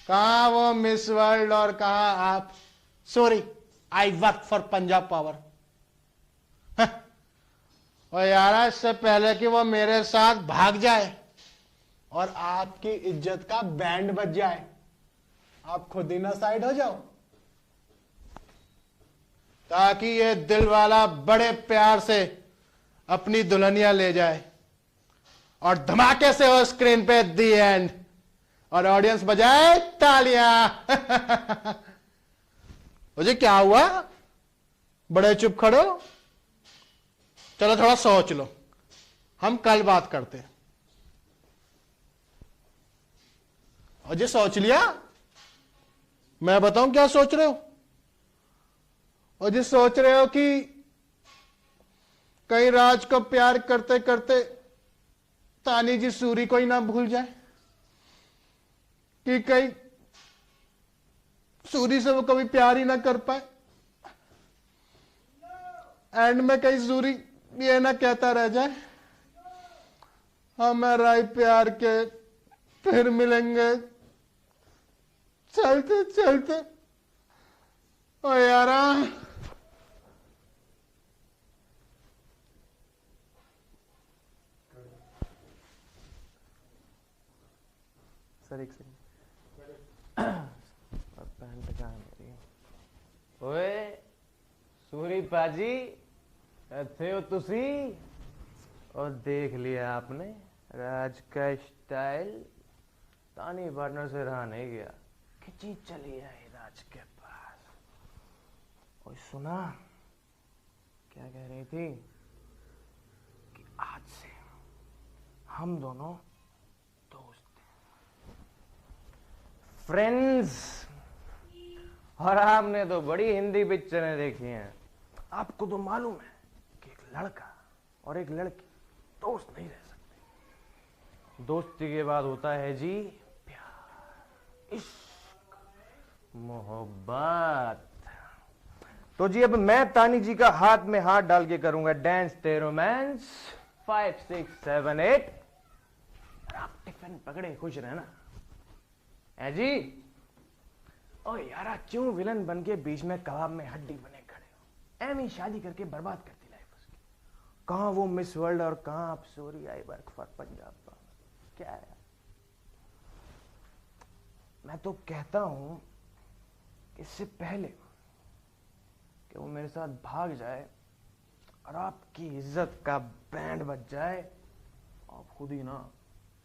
कहां वो मिस वर्ल्ड और कहां आप? Sorry, I work for Punjab power. और यारा इससे पहले कि वो मेरे साथ भाग जाए और आपकी इज्जत का बैंड बज जाए, आप खुद ही ना साइड हो जाओ, ताकि ये दिल वाला बड़े प्यार से अपनी दुल्हनिया ले जाए और धमाके से हो स्क्रीन पे दी एंड, और ऑडियंस बजाए तालियां। मुझे क्या हुआ? बड़े चुप खड़े हो? चलो थोड़ा सोच लो, हम कल बात करते हैं। और जी सोच लिया? मैं बताऊं क्या सोच रहे हो? और जी सोच रहे हो कि कहीं राज को प्यार करते करते तानी जी सूरी को ही ना भूल जाए, कि कहीं सूरी से वो कभी प्यार ही ना कर पाए, एंड में कहीं सूरी ये ना कहता रह जाए हमारा ही प्यार के फिर मिलेंगे चलते चलते। ओ यारा
सर एक सेकंड, पैंट कहाँ है मेरी? ओए सूरी पाजी, थे हो तुसी? और देख लिया आपने राज का स्टाइल, तानी पार्टनर से रहा नहीं गया, खिंची चली आई राज के पास। और सुना क्या कह रही थी? कि आज से हम दोनों दोस्त हैं, फ्रेंड्स। और आपने तो बड़ी हिंदी पिक्चरें देखी हैं, आपको तो मालूम है कि एक लड़का और एक लड़की दोस्त नहीं रह सकते। दोस्ती के बाद होता है जी प्यार, इश्क, मोहब्बत। तो जी अब मैं तानी जी का हाथ में हाथ डाल के करूंगा डांस ते रोमांस 5 6 7 8। आप टिफिन पकड़े खुश रहना है जी। ओ यारा क्यों विलन बन के बीच में कबाब में हड्डी बने खड़े हो? एम ही शादी करके बर्बाद कर दी लाइफ उसकी। कहां वो मिस वर्ल्ड और कहां आप sorry I work for Punjab. क्या है? मैं तो कहता हूं इससे पहले कि वो मेरे साथ भाग जाए और आपकी इज्जत का बैंड बज जाए, आप खुद ही ना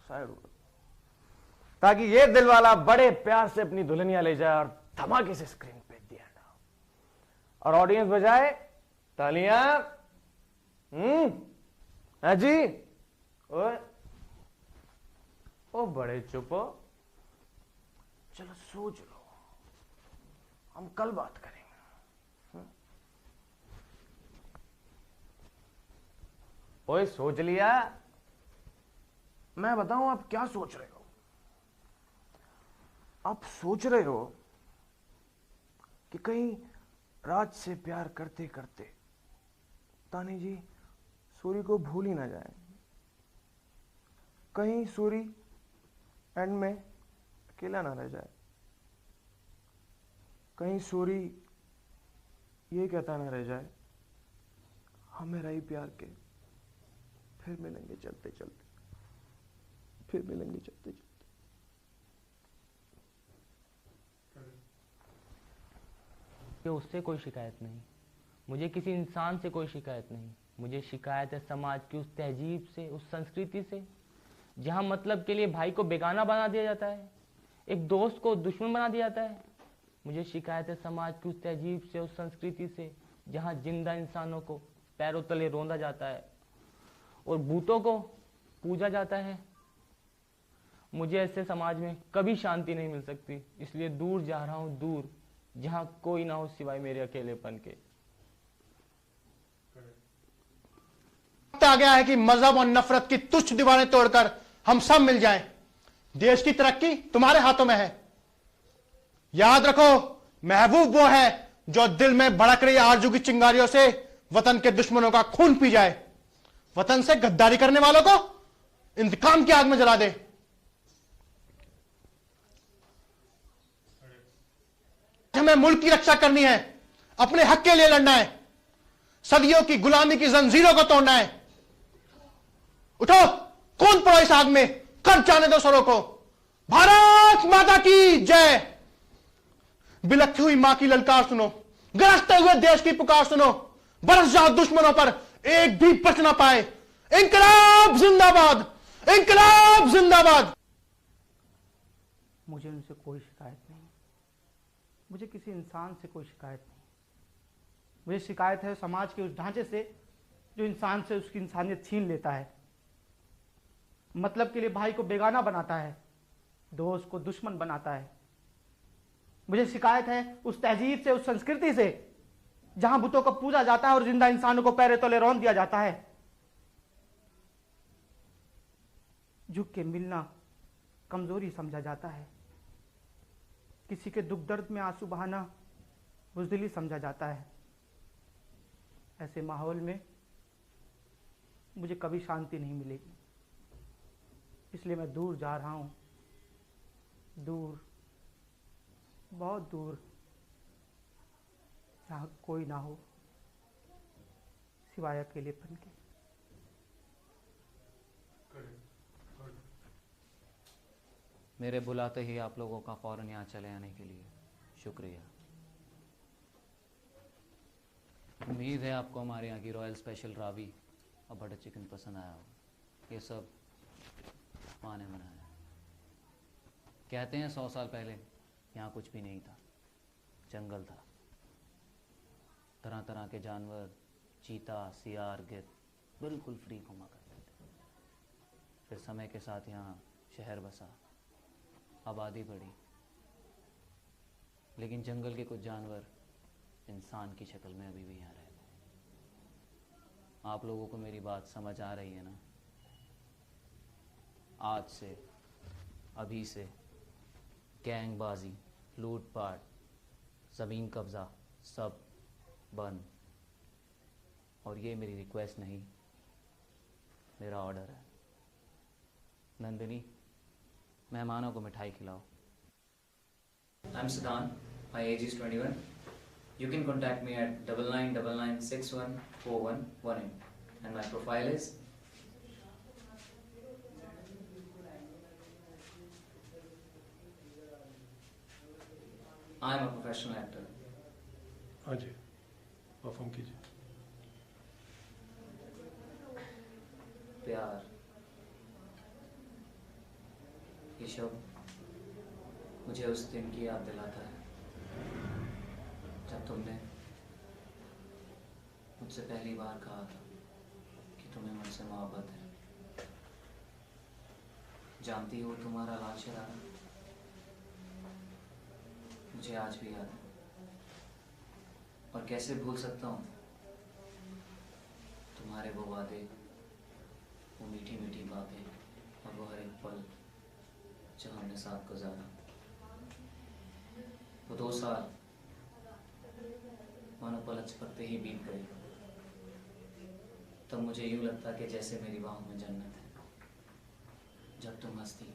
साइड हो, ताकि ये दिल वाला बड़े प्यार से अपनी दुल्हनिया ले जाए और धमाके से स्क्रीन पे दिया ना, और ऑडियंस बजाए तालियां। है जी? ओए ओ बड़े चुप हो, चलो सोच लो, हम कल बात करेंगे। ओए सोच लिया? मैं बताऊं आप क्या सोच रहे हो? आप सोच रहे हो कि कहीं राज से प्यार करते करते तानी जी सूरी को भूल ही ना जाए, कहीं सूरी एंड में अकेला ना रह जाए, कहीं सूरी ये कहता ना रह जाए हम मेरा ही प्यार के फिर मिलेंगे चलते चलते, फिर मिलेंगे चलते चलते।
कि उससे कोई शिकायत नहीं, मुझे किसी इंसान से कोई शिकायत नहीं। मुझे शिकायत है समाज की उस तहजीब से, उस संस्कृति से जहाँ मतलब के लिए भाई को बेगाना बना दिया जाता है, एक दोस्त को दुश्मन बना दिया जाता है। मुझे शिकायत है समाज की उस तहजीब से, उस संस्कृति से जहाँ जिंदा इंसानों को पैरों तले रौंदा जाता है और भूतों को पूजा जाता है। मुझे ऐसे समाज में कभी शांति नहीं मिल सकती, इसलिए दूर जा रहा हूँ, दूर, जहाँ कोई ना हो सिवाय मेरे अकेलेपन के।
वक्त आ गया है कि मजहब और नफरत की तुच्छ दीवारें तोड़कर हम सब मिल जाएं। देश की तरक्की तुम्हारे हाथों में है। याद रखो, महबूब वो है जो दिल में भड़क रही आरजू की चिंगारियों से वतन के दुश्मनों का खून पी जाए, वतन से गद्दारी करने वालों को इंतकाम की आग में जला दे। हमें मुल्क की रक्षा करनी है, अपने हक के लिए लड़ना है, सदियों की गुलामी की जंजीरों को तोड़ना है। उठो, कौन पड़ो इस आग में, कर जाने दो सरों को। भारत माता की जय। बिलखती हुई मां की ललकार सुनो, गरजते हुए देश की पुकार सुनो। बरस जाओ दुश्मनों पर, एक भी बच ना पाए। इंकलाब जिंदाबाद, इंकलाब जिंदाबाद।
मुझे उनसे कोई शिकायत नहीं, मुझे किसी इंसान से कोई शिकायत नहीं। मुझे शिकायत है समाज के उस ढांचे से जो इंसान से उसकी इंसानियत छीन लेता है, मतलब के लिए भाई को बेगाना बनाता है, दोस्त को दुश्मन बनाता है। मुझे शिकायत है उस तहजीब से, उस संस्कृति से जहां बुतों को पूजा जाता है और जिंदा इंसानों को पैरे तले रौंद दिया जाता है। झुक के मिलना कमजोरी समझा जाता है, किसी के दुख दर्द में आंसू बहाना बुज़दिली समझा जाता है। ऐसे माहौल में मुझे कभी शांति नहीं मिलेगी, इसलिए मैं दूर जा रहा हूं, दूर, बहुत दूर, जहां कोई ना हो सिवाय अकेलेपन के।
मेरे बुलाते ही आप लोगों का फौरन यहाँ चले आने के लिए शुक्रिया। उम्मीद है आपको हमारे यहाँ की रॉयल स्पेशल रावी और बटर चिकन पसंद आया होगा। ये सब माँ ने बनाया। कहते हैं 100 साल पहले यहाँ कुछ भी नहीं था, जंगल था। तरह तरह के जानवर, चीता, सियार, गिद्ध बिल्कुल फ्री घुमा करते थे। फिर समय के साथ यहाँ शहर बसा, आबादी बढ़ी, लेकिन जंगल के कुछ जानवर इंसान की शक्ल में अभी भी यहाँ रहते हैं। आप लोगों को मेरी बात समझ आ रही है ना? आज से, अभी से गैंगबाजी, लूटपाट, ज़मीन कब्ज़ा सब बंद। और ये मेरी रिक्वेस्ट नहीं, मेरा ऑर्डर है। नंदिनी, मेहमानों को मिठाई खिलाओ।
I'm Siddhan. My age is 21. You can contact me at 9999614118 and my profile is I am a professional actor.
हाँ जी, परफॉर्म कीजिए।
प्यार, ये शब्द मुझे उस दिन की याद दिलाता है जब तुमने मुझसे पहली बार कहा था कि तुम्हें मुझसे मोहब्बत है। जानती हो तुम्हारा लाल शरारा मुझे आज भी याद है, और कैसे भूल सकता हूँ तुम्हारे वो वादे, वो मीठी मीठी बातें और वो हर एक पल जो हमने साथ गुजारा। वो 2 साल मानो पलक झपकते ही बीत गए। तब मुझे यूं लगता कि जैसे मेरी बाहों में जन्नत है। जब तुम हंसती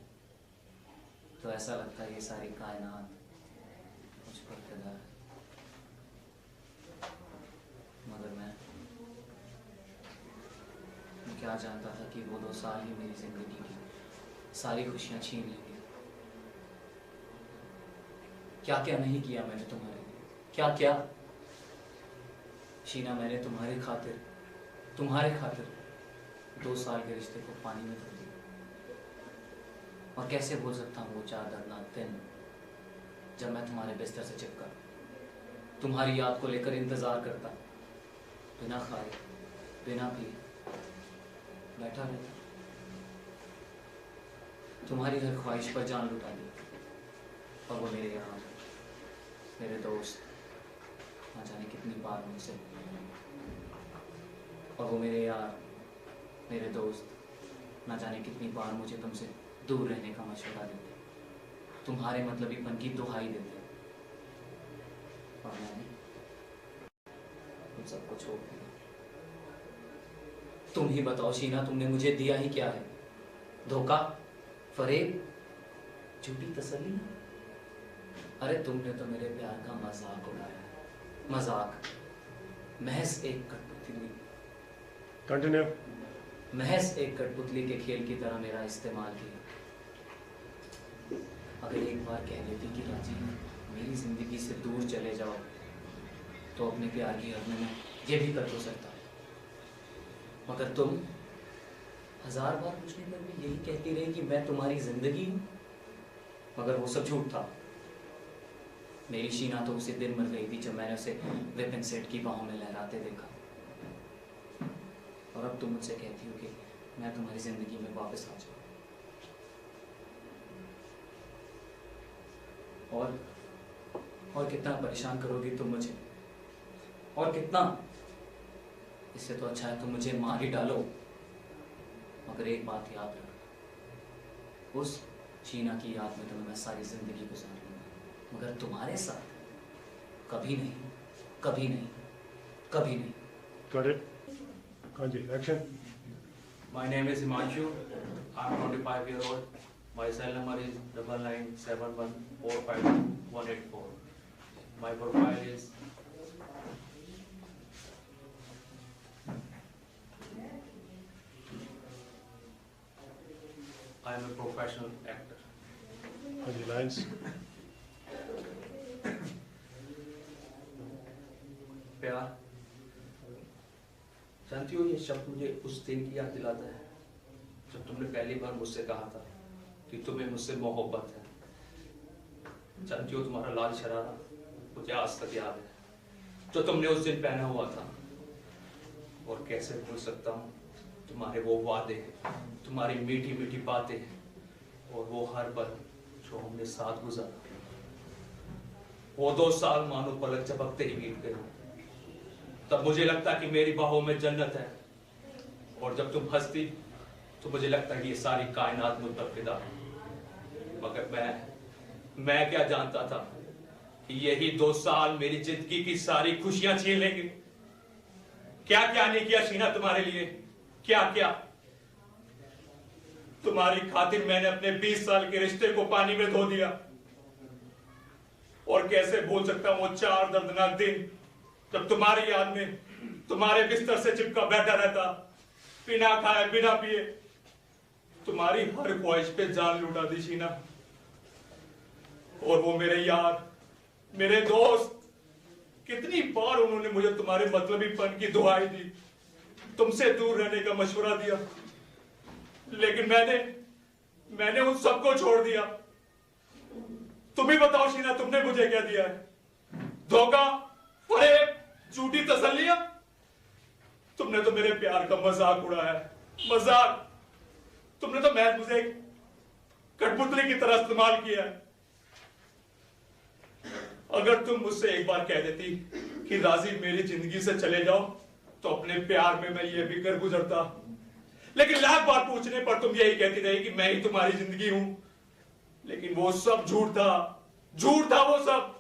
तो ऐसा लगता ये सारी कायनात मुझ पर फिदा है। मगर मैं क्या जानता था कि वो 2 साल ही मेरी जिंदगी की सारी खुशियां छीन लेंगे। क्या क्या नहीं किया मैंने तुम्हारे लिए, क्या क्या शीना, मैंने तुम्हारे खातिर 2 साल के रिश्ते को पानी में धो दिया। और कैसे भूल सकता हूँ वो 4 दर्दनाक दिन जब मैं तुम्हारे बिस्तर से चिपका तुम्हारी याद को लेकर इंतजार करता, बिना खाए बिना पिए बैठा रहता, तुम्हारी हर ख्वाहिश पर जान लुटा दी। और वो मेरे यहाँ मेरे दोस्त ना जाने कितनी बार मुझसे, और वो मेरे यार मेरे दोस्त ना जाने कितनी बार मुझे तुमसे दूर रहने का मशवरा देते, तुम्हारे मतलबीपन की दुहाई देते, और मैंने तुम सबको छोड़ दिया। तुम ही बताओ शीना, तुमने मुझे दिया ही क्या है? धोखा, फरेब, झूठी तसल्ली? अरे तुमने तो मेरे प्यार का मजाक उड़ाया, मजाक, महज एक कठपुतली,
कंटिन्यू।
महज एक कठपुतली के खेल की तरह मेरा इस्तेमाल किया। अगर एक बार कह देती कि राजी मेरी जिंदगी से दूर चले जाओ, तो अपने प्यार की हद में मैं ये भी कर तो सकता, मगर तुम 1000 बार पूछने पर भी यही कहती रही कि मैं तुम्हारी जिंदगी हूं। मगर वो सब झूठ था। मेरी शीना तो उसी दिन मर गई थी जब मैंने उसे विपिन सेठ की बाहों में लहराते देखा। और अब तुम मुझसे कहती हो कि मैं तुम्हारी जिंदगी में वापस आ जाऊं। और कितना परेशान करोगी तुम मुझे, और कितना? इससे तो अच्छा है तुम मुझे मार ही डालो। मगर एक बात याद रख, उस शीना की याद में तुम्हें मैं सारी जिंदगी गुजार लूंगा, मगर तुम्हारे साथ कभी नहीं, कभी नहीं, कभी नहीं।
Got it? हाँ जी, action.
My name is Himanshu. I'm 25 years old. My cell number is 9971452184. My profile is I am a professional actor.
हाँ जी, लाइन्स।
प्यार, जानती हो ये शब्द मुझे उस दिन की याद दिलाता है जब तुमने पहली बार मुझसे कहा था कि तुम्हें मुझसे मोहब्बत है। जानती हो तुम्हारा लाल शरारा मुझे आज तक याद है जो तुमने उस दिन पहना हुआ था। और कैसे भूल सकता हूँ तुम्हारे वो वादे, तुम्हारी मीठी मीठी बातें, और वो हर पल जो हमने साथ गुजारा। वो 2 साल मानो पलक झपकते ही बीत गए। तब मुझे लगता कि मेरी बाहों में जन्नत है, और जब तुम हंसती तो मुझे लगता कि ये सारी कायनात मुझ पर फिदा है। मगर मैं क्या जानता था कि यही 2 साल मेरी जिंदगी की सारी खुशियां छीन लेंगे। क्या क्या नहीं किया शीना तुम्हारे लिए, क्या क्या। तुम्हारी खातिर मैंने अपने 20 साल के रिश्ते को पानी में धो दिया। और कैसे भूल सकता हूं वो 4 दर्दनाक दिन जब तुम्हारी याद में तुम्हारे बिस्तर से चिपका बैठा रहता, बिना खाए बिना पिए, तुम्हारी हर ख्वाहिश पे जान लुटा दी शीना। और वो मेरे यार, मेरे दोस्त, कितनी बार उन्होंने मुझे तुम्हारे मतलबीपन की दुहाई दी, तुमसे दूर रहने का मशवरा दिया, लेकिन मैंने उन सबको छोड़ दिया। तुम ही बताओ शीना, तुमने मुझे क्या दिया है? धोखा, फरेब, झूठी तसल्लियां? तुमने तो मेरे प्यार का मजाक उड़ाया है, मजाक। तुमने तो महज मुझे एक कठपुतली की तरह इस्तेमाल किया है। अगर तुम मुझसे एक बार कह देती कि राजी मेरी जिंदगी से चले जाओ, तो अपने प्यार में मैं ये भी कर गुजरता। लेकिन लाख बार पूछने पर तुम यही कहती रही कि मैं ही तुम्हारी जिंदगी हूं। लेकिन वो सब झूठ था, झूठ था वो सब।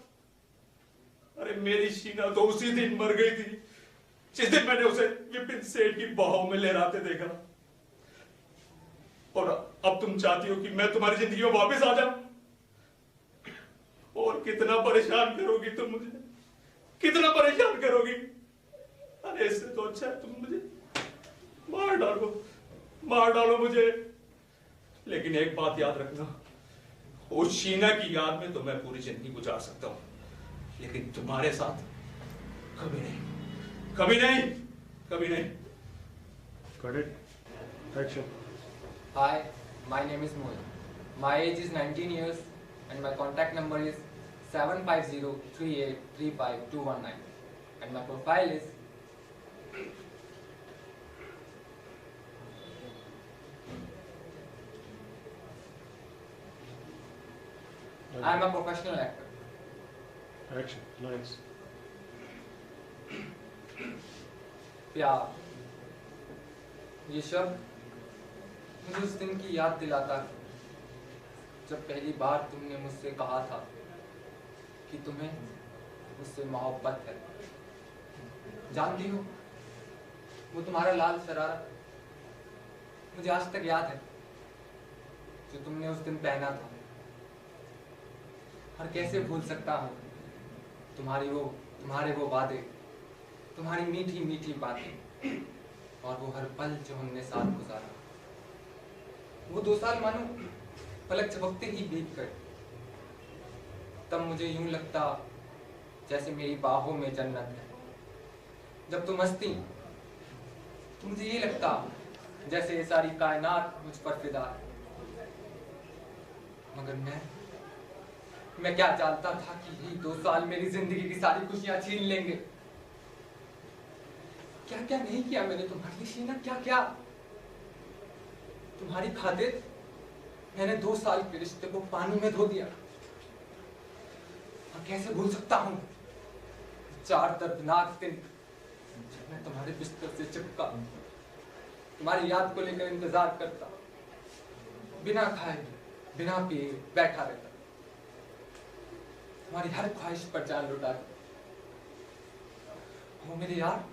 अरे मेरी शीना तो उसी दिन मर गई थी जिस दिन मैंने उसे विपिन सेठ की बाहों में लहराते देखा। और अब तुम चाहती हो कि मैं तुम्हारी जिंदगी में वापस आ जाऊं? और कितना परेशान करोगी तुम मुझे, कितना परेशान करोगी? अरे इससे तो अच्छा है तुम मुझे मार डालो मुझे। लेकिन एक बात याद रखना, उस शीना की याद में तो मैं पूरी जिंदगी गुजार सकता हूं, लेकिन तुम्हारे साथ कभी नहीं,
कभी नहीं, कभी नहीं। Credit. Action.
Hi, my name is Mohit. My age is 19 years and my contact number is 75038352219 and my profile is I am a professional actor.
Action. Nice.
प्यार, ये शब्द मुझे उस दिन की याद दिलाता है जब पहली बार तुमने मुझसे कहा था कि तुम्हें मुझसे मोहब्बत है। जानती हो, वो तुम्हारा लाल शरारा मुझे आज तक याद है जो तुमने उस दिन पहना था। और कैसे भूल सकता हूँ तुम्हारे वो वादे, तुम्हारी मीठी मीठी बातें और वो हर पल जो हमने साथ गुजारा। वो 2 साल मानो पलक झपकते ही बीत गए। तब मुझे यूं लगता जैसे मेरी बाहों में जन्नत है। जब तुम हंसती तो मुझे ये लगता जैसे ये सारी कायनात मुझ पर फिदा है। मगर मैं क्या जानता था कि यही 2 साल मेरी जिंदगी की सारी खुशियां छीन लेंगे। क्या क्या नहीं किया मैंने तुम्हारे लिए शीना, क्या क्या। तुम्हारी खातिर मैंने 2 साल के रिश्ते को पानी में धो दिया। और कैसे भूल सकता हूँ 4 दर्दनाक दिन जब मैं तुम्हारे बिस्तर से चिपका, तुम्हारी याद को लेकर इंतजार करता, बिना खाए बिना पिए बैठा रहता, तुम्हारी हर ख्वाहिश पर जान लुटा। वो मेरे यार,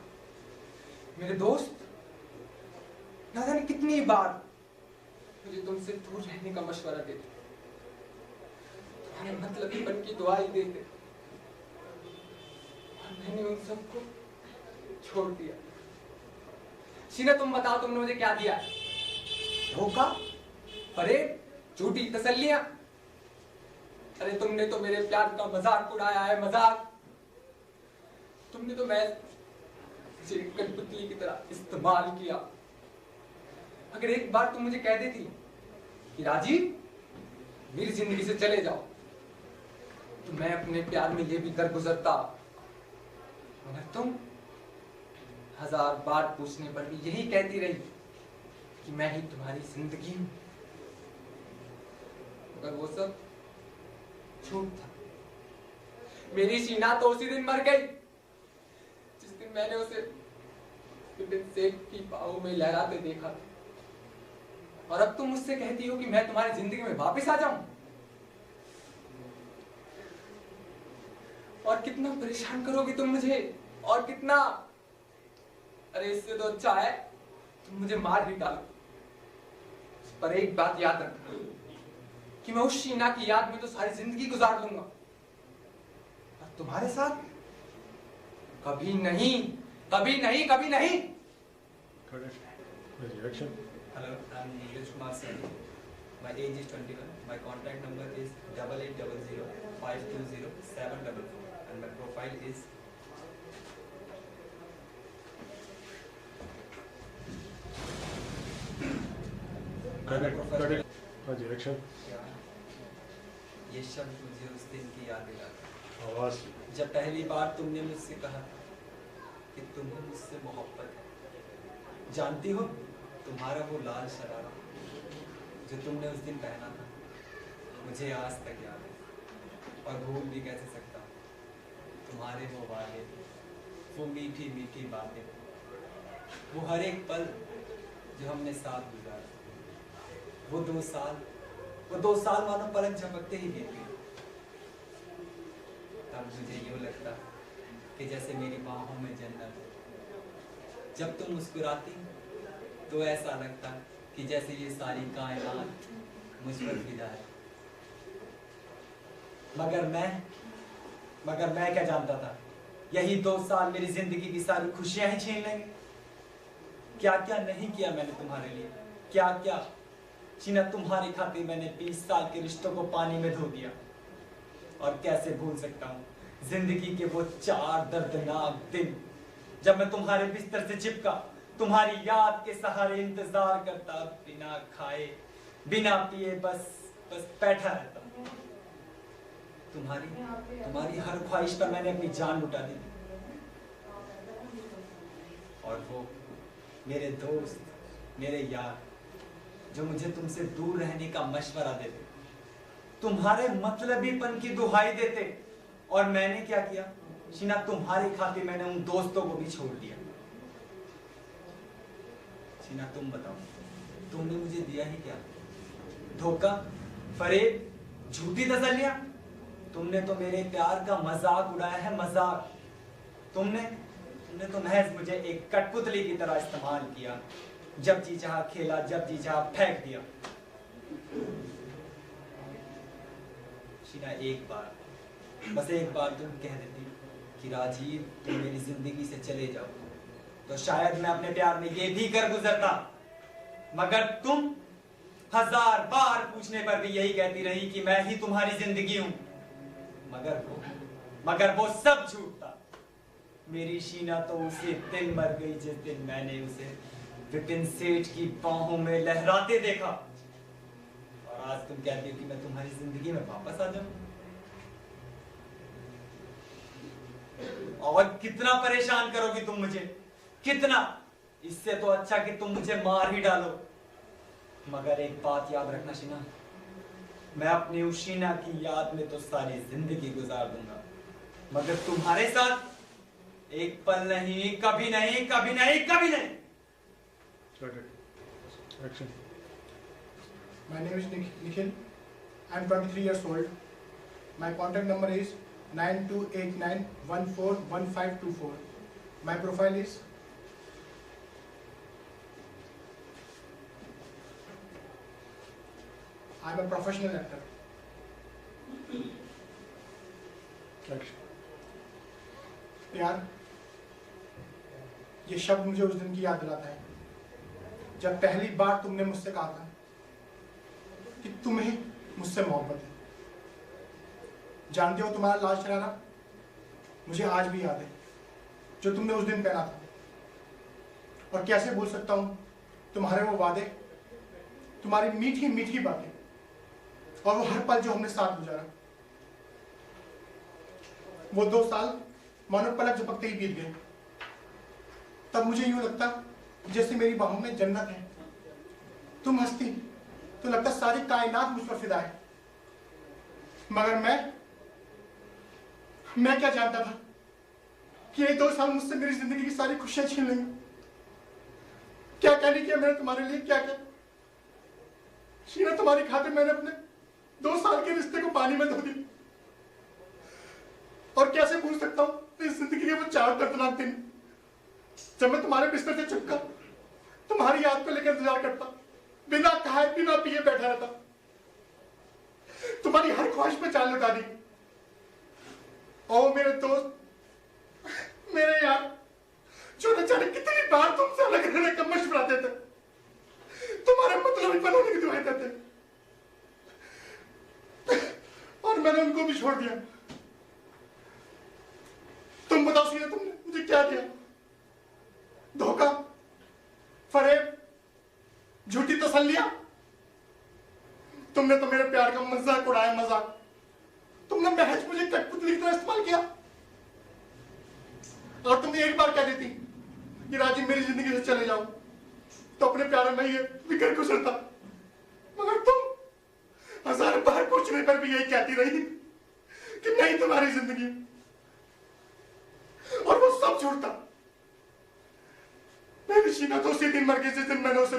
मेरे दोस्त, ना जाने कितनी बार मुझे तुमसे दूर रहने का मशवरा देते, तुम्हारे मतलबीपन की दुआई देते, और मैंने उन सबको छोड़ दिया। शीना, तुम बताओ तुमने मुझे क्या दिया? धोखा, फरेब, झूठी तसल्लियां। अरे तुमने तो मेरे प्यार का मजाक उड़ाया है, मजाक। तुमने तो मैं कठपुतली की तरह इस्तेमाल किया। अगर एक बार तुम मुझे कह देती कि राजीव मेरी जिंदगी से चले जाओ, तो मैं अपने प्यार में ये भी दरगुजरता। मगर तुम 1000 बार पूछने पर भी यही कहती रही कि मैं ही तुम्हारी जिंदगी हूं। मगर वो सब झूठ था। मेरी शीना तो उसी दिन मर गई जिस दिन मैंने उसे शेख की बाहों में लहराते देखा था। और अब तुम मुझसे कहती हो कि मैं तुम्हारी जिंदगी में वापस आ जाऊं। और कितना परेशान करोगी तुम मुझे, और कितना। अरे इससे तो अच्छा है तुम मुझे मार ही डालो। पर एक बात याद रखना कि मैं उस शीना की याद में तो सारी जिंदगी गुजार लूंगा, और तुम्हारे साथ कभी नहीं, कभी नहीं, कभी नहीं।
Hello, I'm Neeraj Kumar Sani. My age is 21. My contact number is 8800520744 and my profile is ये शब्द मुझे उस दिन की याद दिलाता जब पहली बार तुमने मुझसे कहा कि तुम्हें मुझसे मोहब्बत है। जानती हो, तुम्हारा वो लाल शरारा जो तुमने उस दिन पहना था मुझे आज तक याद है, और भूल भी कैसे सकता हूँ। तुम्हारे वो वादे, वो मीठी मीठी बातें, वो हर एक पल जो हमने साथ गुजारा, वो 2 साल मानो पलक झपकते ही बीत गए। तब मुझे यूँ लगता कि जैसे मेरी बाहों में जन्नत है। जब तुम मुस्कुराती तो ऐसा लगता कि जैसे ये सारी कायनात मुझ पर फिदा है। मगर मैं क्या जानता था, यही 2 साल मेरी जिंदगी की सारी खुशियां ही छीन लेंगे। क्या क्या नहीं किया मैंने तुम्हारे लिए, क्या क्या। शीना, तुम्हारी खातिर मैंने 20 साल के रिश्तों को पानी में धो दिया। और कैसे भूल सकता हूँ जिंदगी के वो 4 दर्दनाक दिन जब मैं तुम्हारे बिस्तर से चिपका, तुम्हारी याद के सहारे इंतजार करता, बिना खाए बिना पिए बस बैठा रहता। तुम्हारी हर ख्वाहिश पर मैंने अपनी जान लुटा दी। और वो मेरे दोस्त, मेरे यार, जो मुझे तुमसे दूर रहने का मशवरा देते, तुम्हारे मतलबीपन की दुहाई देते, और मैंने क्या किया शीना, तुम्हारी खातिर मैंने उन दोस्तों को भी छोड़ दिया। शीना तुम बताओ, तुमने मुझे दिया ही क्या? धोखा, फरेब, झूठी तसल्लियां? तुमने तो मेरे प्यार का मजाक उड़ाया है, मजाक। तुमने तो महज मुझे एक कठपुतली की तरह इस्तेमाल किया, जब जी चाहा खेला, जब जी चाहा फेंक दिया। शीना एक बार, बस एक बार तुम कह देती कि राजीव तुम मेरी जिंदगी से चले जाओ, तो शायद मैं अपने प्यार में ये भी कर गुजरता। मगर तुम 1000 बार पूछने पर भी यही कहती रही कि मैं ही तुम्हारी जिंदगी हूं। मगर वो सब झूठ था। मेरी शीना तो उसी दिन मर गई जिस दिन मैंने उसे विपिन सेठ की बाहों में लहराते देखा। और आज तुम कहती हो कि मैं तुम्हारी जिंदगी में वापस आ जाऊं। और कितना परेशान करोगी तुम मुझे, कितना? इससे तो अच्छा कि तुम मुझे मार ही डालो। मगर एक बात याद रखना शीना, मैं अपनी उस शीना की याद में तो सारी जिंदगी गुजार दूंगा, मगर तुम्हारे साथ एक पल नहीं, कभी नहीं, कभी नहीं, कभी नहीं।
Action. My name is Nikhil. I am 23 years old. My contact number is 9289141524. My profile is I am a professional actor. Action. प्यार, ये शब्द मुझे उस दिन की याद दिलाता है जब पहली बार तुमने मुझसे कहा था कि तुम्हें मुझसे मोहब्बत है। जानते हो तुम्हारा लाल शरारा मुझे आज भी याद है, जो तुमने उस दिन पहना था। और कैसे भूल सकता हूं तुम्हारे वो वादे, तुम्हारी मीठी मीठी बातें, और वो हर पल जो हमने साथ गुजारा। वो 2 साल मानो पलक झपकते ही बीत गए। तब मुझे यूं लगता जैसे मेरी बाहों में जन्नत है। तुम हंसती तो लगता सारी कायनात मुझ पर फिदा है। मगर मैं क्या जानता था कि ये 2 साल मुझसे मेरी जिंदगी की सारी खुशियां छीन लेंगे। क्या कहने किया मैंने तुम्हारे लिए, क्या क्या शीना, तुम्हारी खातिर मैंने अपने 2 साल के रिश्ते को पानी में धो दिया। और कैसे भूल सकता हूं इस जिंदगी के वो 4 दर्दनाक दिन जब मैं तुम्हारे बिस्तर से चिपका, तुम्हारी याद को लेकर इंतजार करता, बिना खाए बिना पिए बैठा रहता, तुम्हारी हर ख्वाहिश पे चाल लगा दी। और मेरे दोस्त, मेरे यार, जो न जाने कितनी बार तुमसे अलग रहने का मशवरा देते, तुम्हारे मतलबीपन होने की दुआएं देते, और मैंने उनको भी छोड़ दिया। तुम बताओ सीना, तुमने मुझे क्या दिया? धोखा, फरेब, झूठी तसल्लियां? तुमने तो मेरे प्यार का मजाक उड़ाया, मजाक। तुमने महज मुझे कठपुतली की तरह इस्तेमाल किया। और तुम एक बार कह देती कि राजीव मेरी जिंदगी से चले जाओ, तो अपने प्यार में ये बिगड़ गुजरता। मगर तुम 1000 बार पूछने पर भी यही कहती रही कि नहीं तुम्हारी जिंदगी, और वो सब झूठ था। मेरी शीना तो उसी दिन मर गई जिस दिन मैंने उसे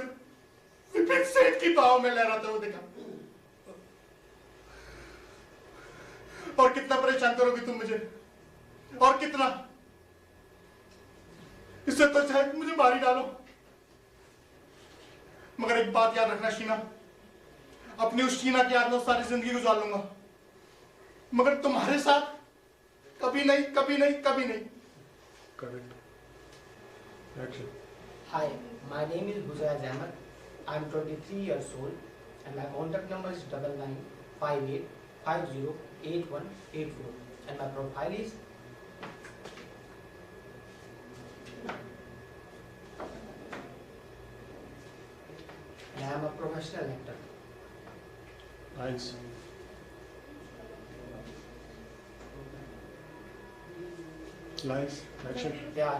विपिन सेठ की बाहों में लहराते हुए देखा। और कितना परेशान करोगी तुम मुझे, और कितना? इससे तो चाहे मुझे मार ही डालो। मगर एक बात याद रखना शीना, अपनी उस शीना की याद में सारी जिंदगी गुजार लूंगा, मगर तुम्हारे साथ कभी नहीं, कभी नहीं, कभी नहीं।
Correct. Action.
Hi, my name is Buzayaz Ahmed. I am 23 years old and my contact number is 9958508184 and my profile is professional actor.
Nice. Nice. Action.
प्यार,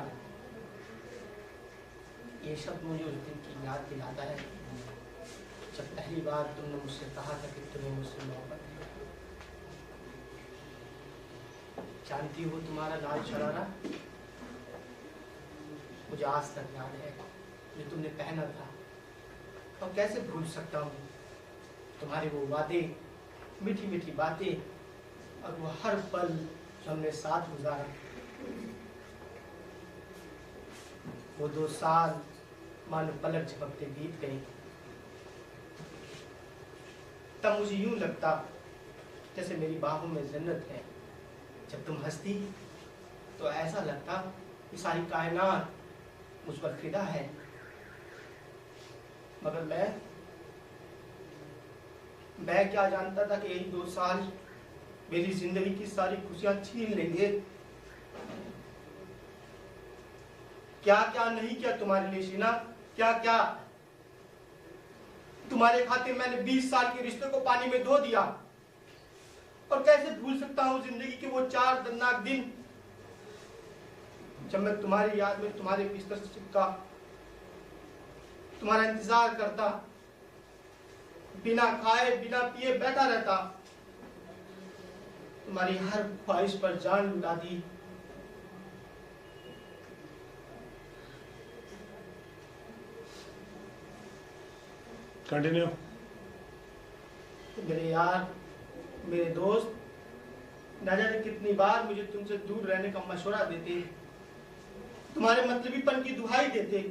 ये शब्द मुझे उस दिन की याद दिलाता है जब पहली बार तुमने मुझसे कहा था कि तुम्हें मुझसे मोहब्बत है। जानती हो तुम्हारा लाल शरारा मुझे आज तक याद है, जो तुमने पहना था। और कैसे भूल सकता हूँ तुम्हारे वो वादे, मीठी मीठी बातें और वो हर पल जो हमने साथ गुजारा। वो 2 साल मानो पलक झपकते बीत गए। तब मुझे यूं लगता जैसे मेरी बाहों में जन्नत है। जब तुम हंसती तो ऐसा लगता कि सारी कायनात मुझ पर फिदा है। मगर मैं क्या जानता था कि यही 2 साल मेरी जिंदगी की सारी खुशियां छीन लेंगे। क्या क्या नहीं किया तुम्हारे लिए शीना, क्या क्या। तुम्हारे खातिर मैंने 20 साल के रिश्ते को पानी में धो दिया। और कैसे भूल सकता हूँ जिंदगी के वो 4 दर्दनाक दिन जब मैं तुम्हारी याद में तुम्हारे बिस्तर से चिपका, तुम्हारा इंतजार करता, बिना खाए बिना पिए बैठा रहता, तुम्हारी हर ख्वाहिश पर जान लुटा दी।
Continue.
मेरे यार, मेरे दोस्त न जाने कितनी बार मुझे तुमसे दूर रहने का मशवरा देते, तुम्हारे मतलबीपन की दुहाई देते,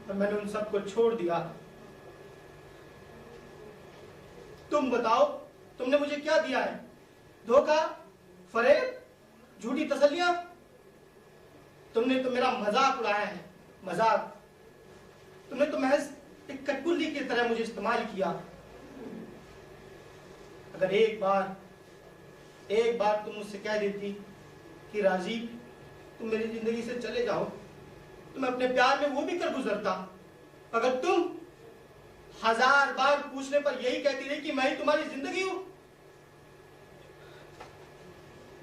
और मैंने उन सबको छोड़ दिया। तुम बताओ, तुमने मुझे क्या दिया है? धोखा, फरेब, झूठी तसल्लियां। तुमने तो मेरा मजाक उड़ाया है, मजाक। तुमने तो महज एक कटपुतली की तरह मुझे इस्तेमाल किया। अगर एक बार तुम मुझसे कह देती कि राजीव तुम मेरी जिंदगी से चले जाओ, तो मैं अपने प्यार में वो भी कर गुजरता। अगर तुम 1000 बार पूछने पर यही कहती रही कि मैं ही तुम्हारी जिंदगी हूं,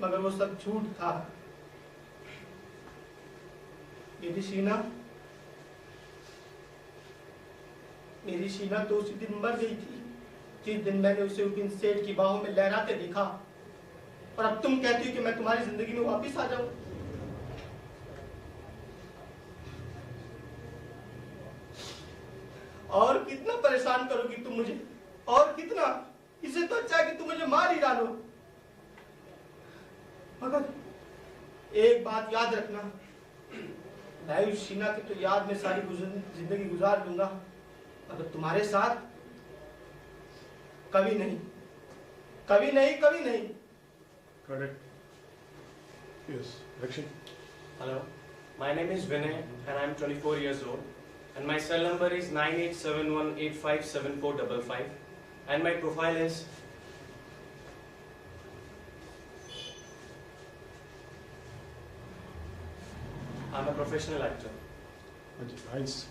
मगर वो सब झूठ था। मेरी शीना तो उसी दिन मर गई थी जिस दिन मैंने उसे उस दिन सेठ की बाहों में लहराते देखा। और अब तुम कहती हो कि मैं तुम्हारी जिंदगी में वापस आ जाऊं। और कितना परेशान करोगी तुम मुझे, और कितना? इससे तो अच्छा है कि तुम मुझे मार ही डालो। मगर एक बात याद रखना, मैं उस शीना की तो याद में सारी जिंदगी गुजार लूंगा, अगर तुम्हारे साथ कभी नहीं, कभी नहीं, कभी नहीं।
Correct. Yes. Action.
Hello, my name is Vinay and I'm 24 years old and my cell number is 9871857455 and my profile is I'm a professional actor.
Nice.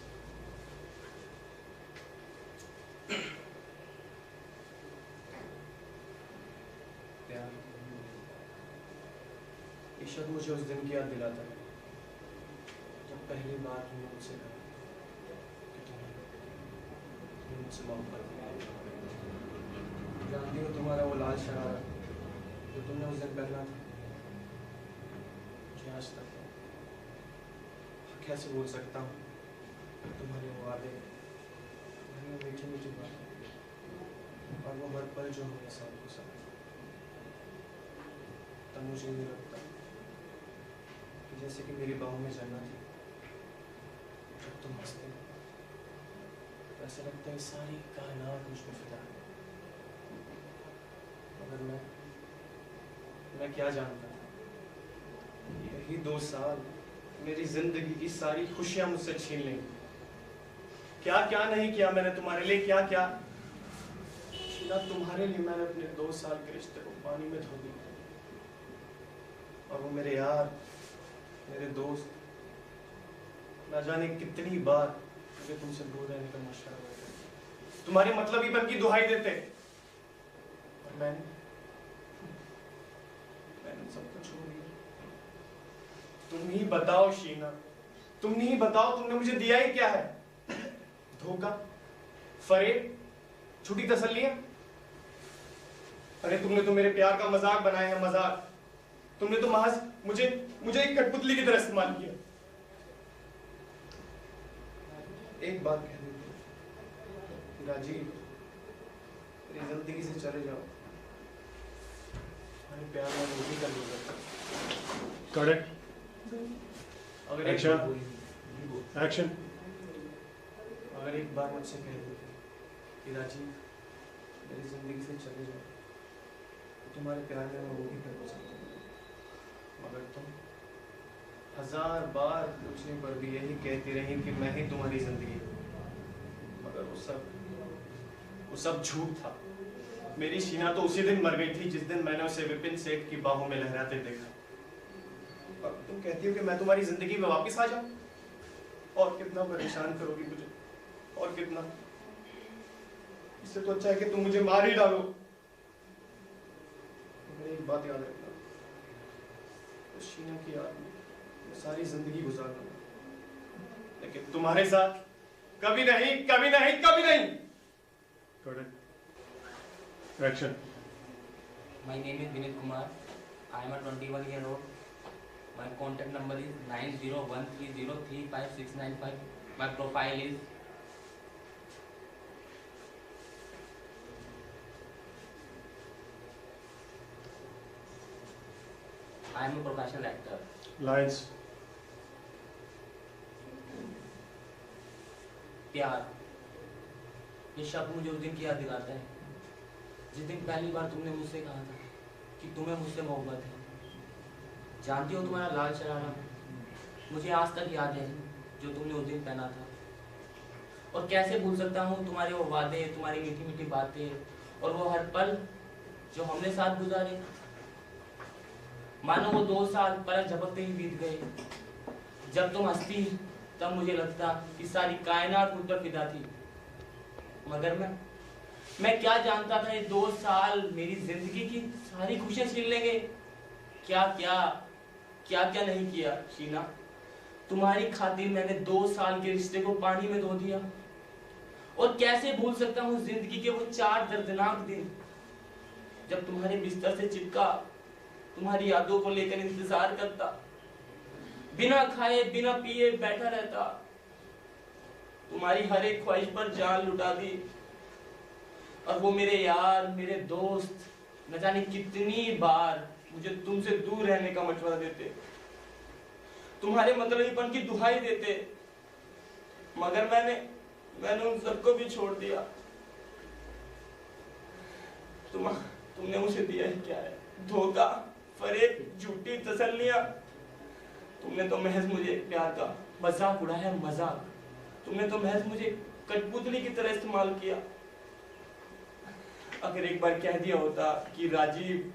ये शब्द मुझे उस दिन की याद दिलाता है जब पहली बार तुमने मुझसे कहा कि तुम्हें मुझसे मोहब्बत है। जानती हो तुम्हारा वो लाल शरारा जो तुमने उस दिन पहना था, मुझे आज तक है। कैसे भूल सकता हूँ तुम्हारे वो वादे, तुम्हारी मीठी मीठी बातें और वो हर पल जो हमें साथ को साथ। तब मुझे नहीं लगता जैसे कि मेरी बाहों में जन्नत थी। जब तुम हंसते हो तो ऐसा लगता है सारी कायनात मुझ पर फिदा है। मगर मैं क्या जानता था, यही 2 साल मेरी जिंदगी की सारी खुशियां मुझसे छीन लेंगी। क्या क्या नहीं किया मैंने तुम्हारे लिए, क्या क्या। शीला, तुम्हारे लिए मैंने अपने 2 साल के रिश्ते को पानी में धो दिया। और वो मेरे यार, मेरे दोस्त, न जाने कितनी बार मुझे तुमसे दूर रहने का मशवरा देते। तुम्हारे मतलबीपन की दुहाई देते। और मैंने सब कुछ छोड़ दिया। तुम ही बताओ शीना, तुम ही बताओ, तुमने मुझे दिया ही क्या है? धोखा, फरेब, झूठी तसल्लियां? अरे तुमने तो मेरे प्यार का मजाक बनाया है, मजाक। तुमने तो महज मुझे एक कठपुतली की तरह इस्तेमाल किया। एक बात कह देती, राजीव, मेरी जिंदगी से चले जाओ। हमारे प्यार में वो भी कर लूंगा।
करेक्ट।
अगर
एक्शन।
अगर एक बार मुझसे कह देते कि राजीव, मेरी जिंदगी से चले जाओ, तो तुम्हारे प्यार में मैं वो भी कर सकता हूँ। मगर तुम 1000 बार पूछने पर भी यही कहती रही कि मैं ही तुम्हारी जिंदगी हूँ। मगर वो सब झूठ था। मेरी शीना तो उसी दिन मर गई थी जिस दिन मैंने उसे विपिन सेठ की बाहों में लहराते देखा। अब तुम कहती हो कि मैं तुम्हारी जिंदगी में वापस आ जाऊं? और कितना परेशान करोगी मुझे, और कितना? इससे तो अच्छा है कि तुम मुझे मार ही डालो। मगर एक बात याद रखना, उस शीना की याद में मैं सारी जिंदगी गुजार लूंगा, लेकिन तुम्हारे साथ कभी नहीं, कभी नहीं, कभी नहीं।
Action.
My name is Vinit Kumar. I am a 21-year-old. My contact number is 9013035695. My profile is I am a professional actor.
Lines.
प्यार, ये शब्द मुझे उस दिन की याद दिलाता है जिस दिन पहली बार तुमने मुझसे कहा था कि तुम्हें मुझसे मोहब्बत है। जानती हो तुम्हारा लाल शरारा मुझे आज तक याद है जो तुमने उस दिन पहना था। और कैसे भूल सकता हूँ तुम्हारे वो वादे, तुम्हारी मीठी मीठी बातें और वो हर पल जो हमने साथ गुजारे। मानो वो 2 साल पलक झपकते ही बीत गए। जब तुम हंसती तब मुझे लगता कि सारी कायनात मुझ पर फिदा थी। मगर मैं क्या जानता था ये 2 साल मेरी जिंदगी की सारी खुशियां छीन लेंगे। क्या नहीं किया शीना, तुम्हारी खातिर मैंने 2 साल के रिश्ते को पानी में धो दिया। और कैसे भूल सकता हूँ जिंदगी के वो 4 दर्दनाक दिन जब तुम्हारे बिस्तर से चिपका तुम्हारी यादों को लेकर इंतजार करता, बिना खाए बिना पिए बैठा रहता, तुम्हारी हर एक ख्वाहिश पर जान लुटा दी। और वो मेरे यार, मेरे दोस्त न जाने कितनी बार मुझे तुमसे दूर रहने का मशवरा देते, तुम्हारे मतलबीपन की दुहाई देते। मगर मैंने उन सबको भी छोड़ दिया। तुमने मुझे दिया ही क्या है? धोखा, फरेब, झूठी तसल्लियां। तुमने तो महज मुझे प्यार का मजाक उड़ाया, मजाक। तुमने तो महज मुझे कठपुतली की तरह इस्तेमाल किया। अगर एक बार कह दिया होता कि राजीव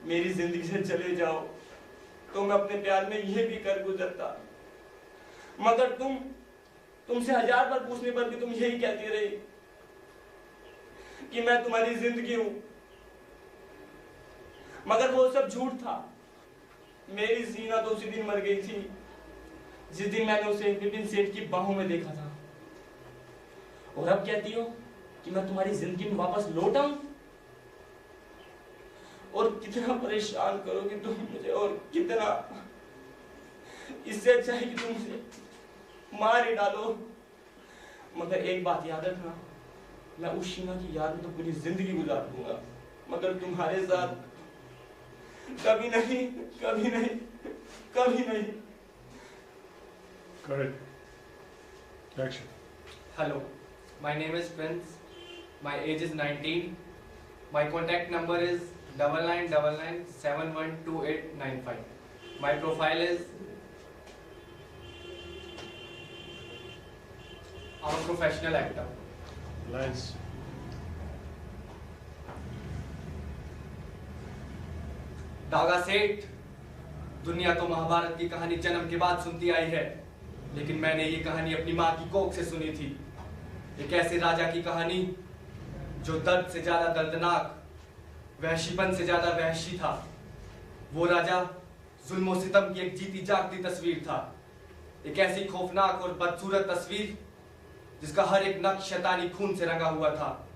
मेरी जिंदगी से चले जाओ, तो मैं अपने प्यार में यह भी कर गुजरता। मगर तुमसे 1000 बार पूछने पर भी तुम यही कहती रही कि मैं तुम्हारी जिंदगी हूं। मगर वो सब झूठ था। मेरी सीना तो उसी दिन मर गई थी जिस दिन मैंने उसे विपिन सेठ की बाहों में देखा था। और अब कहती हो कि मैं तुम्हारी जिंदगी में वापस लौट आऊं? और कितना परेशान करोगी तुम मुझे, और कितना। इससे अच्छा है कि तुम मुझे मार ही डालो। मगर एक बात याद रखना, मैं उस शीना की याद में तो पूरी जिंदगी गुजार दूंगा, मगर तुम्हारे साथ कभी नहीं, कभी नहीं, कभी नहीं।
Correct. Action.
Hello, my name is Prince. My age is 19. My contact number is 9999712895. My profile is I'm a professional actor.
Lines.
दागा सेठ, दुनिया तो महाभारत की कहानी जन्म के बाद सुनती आई है, लेकिन मैंने ये कहानी अपनी माँ की कोख से सुनी थी। एक ऐसे राजा की कहानी
जो दर्द से ज्यादा दर्दनाक, वहशीपन से ज्यादा वहशी था। वो राजा जुल्म सितम की एक जीती जागती तस्वीर था, एक ऐसी खौफनाक और बदसूरत तस्वीर जिसका हर एक नक्श शैतानी खून से रंगा हुआ था।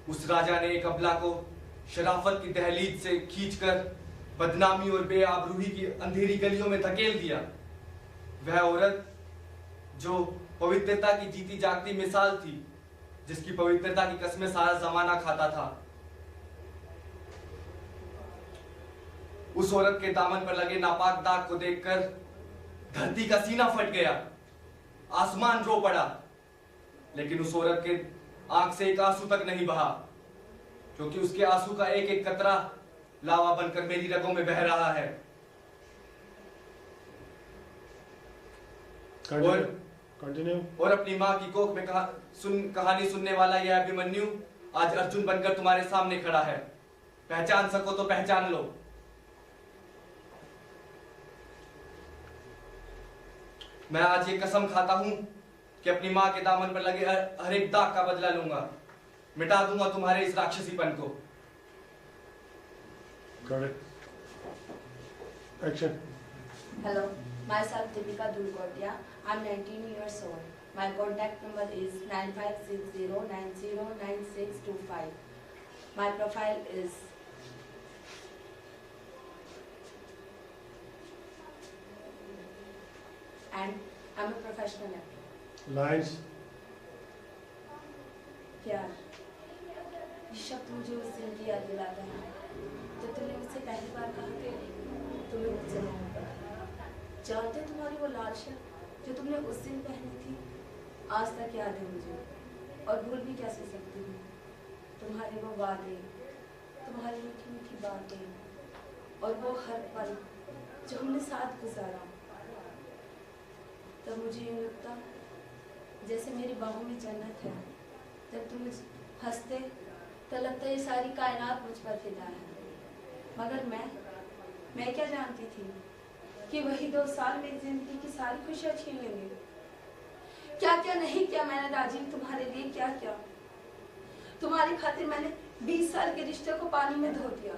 उस राजा ने एक अबला को शराफत की दहलीज से खींचकर बदनामी और बेआबरूही की अंधेरी गलियों में धकेल दिया। वह औरत जो पवित्रता की जीती जागती मिसाल थी, जिसकी पवित्रता की कसमें सारा जमाना खाता था, उस औरत के दामन पर लगे नापाक दाग को देखकर धरती का सीना फट गया, आसमान रो पड़ा। लेकिन उस औरत के आंख से एक आंसू तक नहीं बहा, क्योंकि उसके आंसू का एक एक कतरा लावा बनकर मेरी रगों में बह रहा है। और अपनी माँ की कोख में कहानी सुनने वाला यह अभिमन्यु आज अर्जुन बनकर तुम्हारे सामने खड़ा है। पहचान सको तो पहचान लो। मैं आज ये कसम खाता हूं कि अपनी माँ के दामन पर लगे हर एक दाग का बदला लूंगा, मिटा दूंगा तुम्हारे इस राक्षसीपन को।
Hello, myself Deepika Dulkotia. I'm 19 years old. My contact number is 9560909625. My profile is and I'm a professional actor.
Lines.
प्यार, ये शब्द मुझे उस दिन की याद दिलाता है जब तुमने मुझसे पहली बार कहा कि तुम्हें मुझसे मोहब्बत है। जानते तुम्हारी वो लाल शर्ट जो तुमने उस दिन पहनी थी आज तक याद है मुझे, और भूल भी कैसे सकती हूँ। तुम्हारे वो वादे, तुम्हारी मीठी मीठी बातें और वो हर पल जो हमने साथ गुजारा, तब मुझे यूँ लगता जैसे मेरी बाहों में जन्नत है। जब तुम हंसते तो लगता ये सारी कायनात मुझ पर फिदा है। मगर मैं क्या जानती थी कि वही 2 साल मेरी जिंदगी की सारी खुशियाँ छीन लेंगे। क्या क्या नहीं किया मैंने राजीव तुम्हारे लिए, क्या क्या तुम्हारी खातिर मैंने 20 साल के रिश्ते को पानी में धो दिया।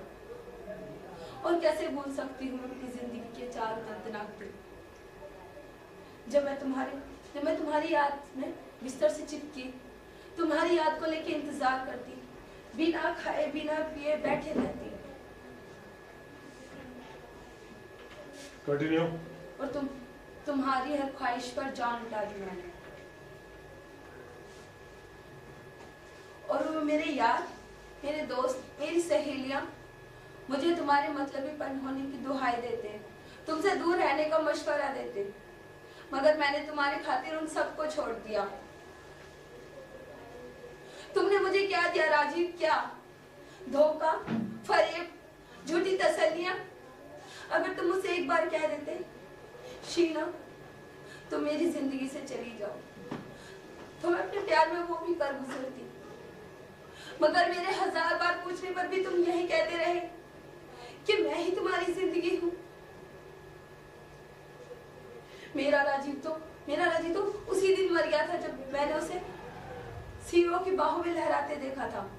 और कैसे भूल सकती हूँ अपनी जिंदगी के 4 दर्दनाक दिन, जब मैं तुम्हारी याद में बिस्तर से चिपकी, तुम्हारी याद को लेके इंतजार करती, बिना खाए बिना पिए बैठे रहती।
Continue.
और तुम्हारी हर ख्वाहिश पर जान उठा दी मैंने। और वो मेरे यार, मेरे दोस्त, मेरी सहेलियां मुझे तुम्हारे मतलबीपन होने की दुहाई देते, तुमसे दूर रहने का मशवरा देते, मगर मैंने तुम्हारे खातिर उन सबको छोड़ दिया। तुमने मुझे क्या दिया राजीव, क्या धोखा, फरेब, झूठी तसल्लियां। अगर तुम मुझसे एक बार कह देते शीना तुम मेरी जिंदगी से चली जाओ, तो मैं अपने प्यार में वो भी कर गुजरती। मगर मेरे 1000 बार पूछने पर भी तुम यही कहते रहे कि मैं ही तुम्हारी जिंदगी हूँ। मेरा राजीव तो उसी दिन मर गया था जब मैंने उसे सीरों की बाहों में लहराते देखा था।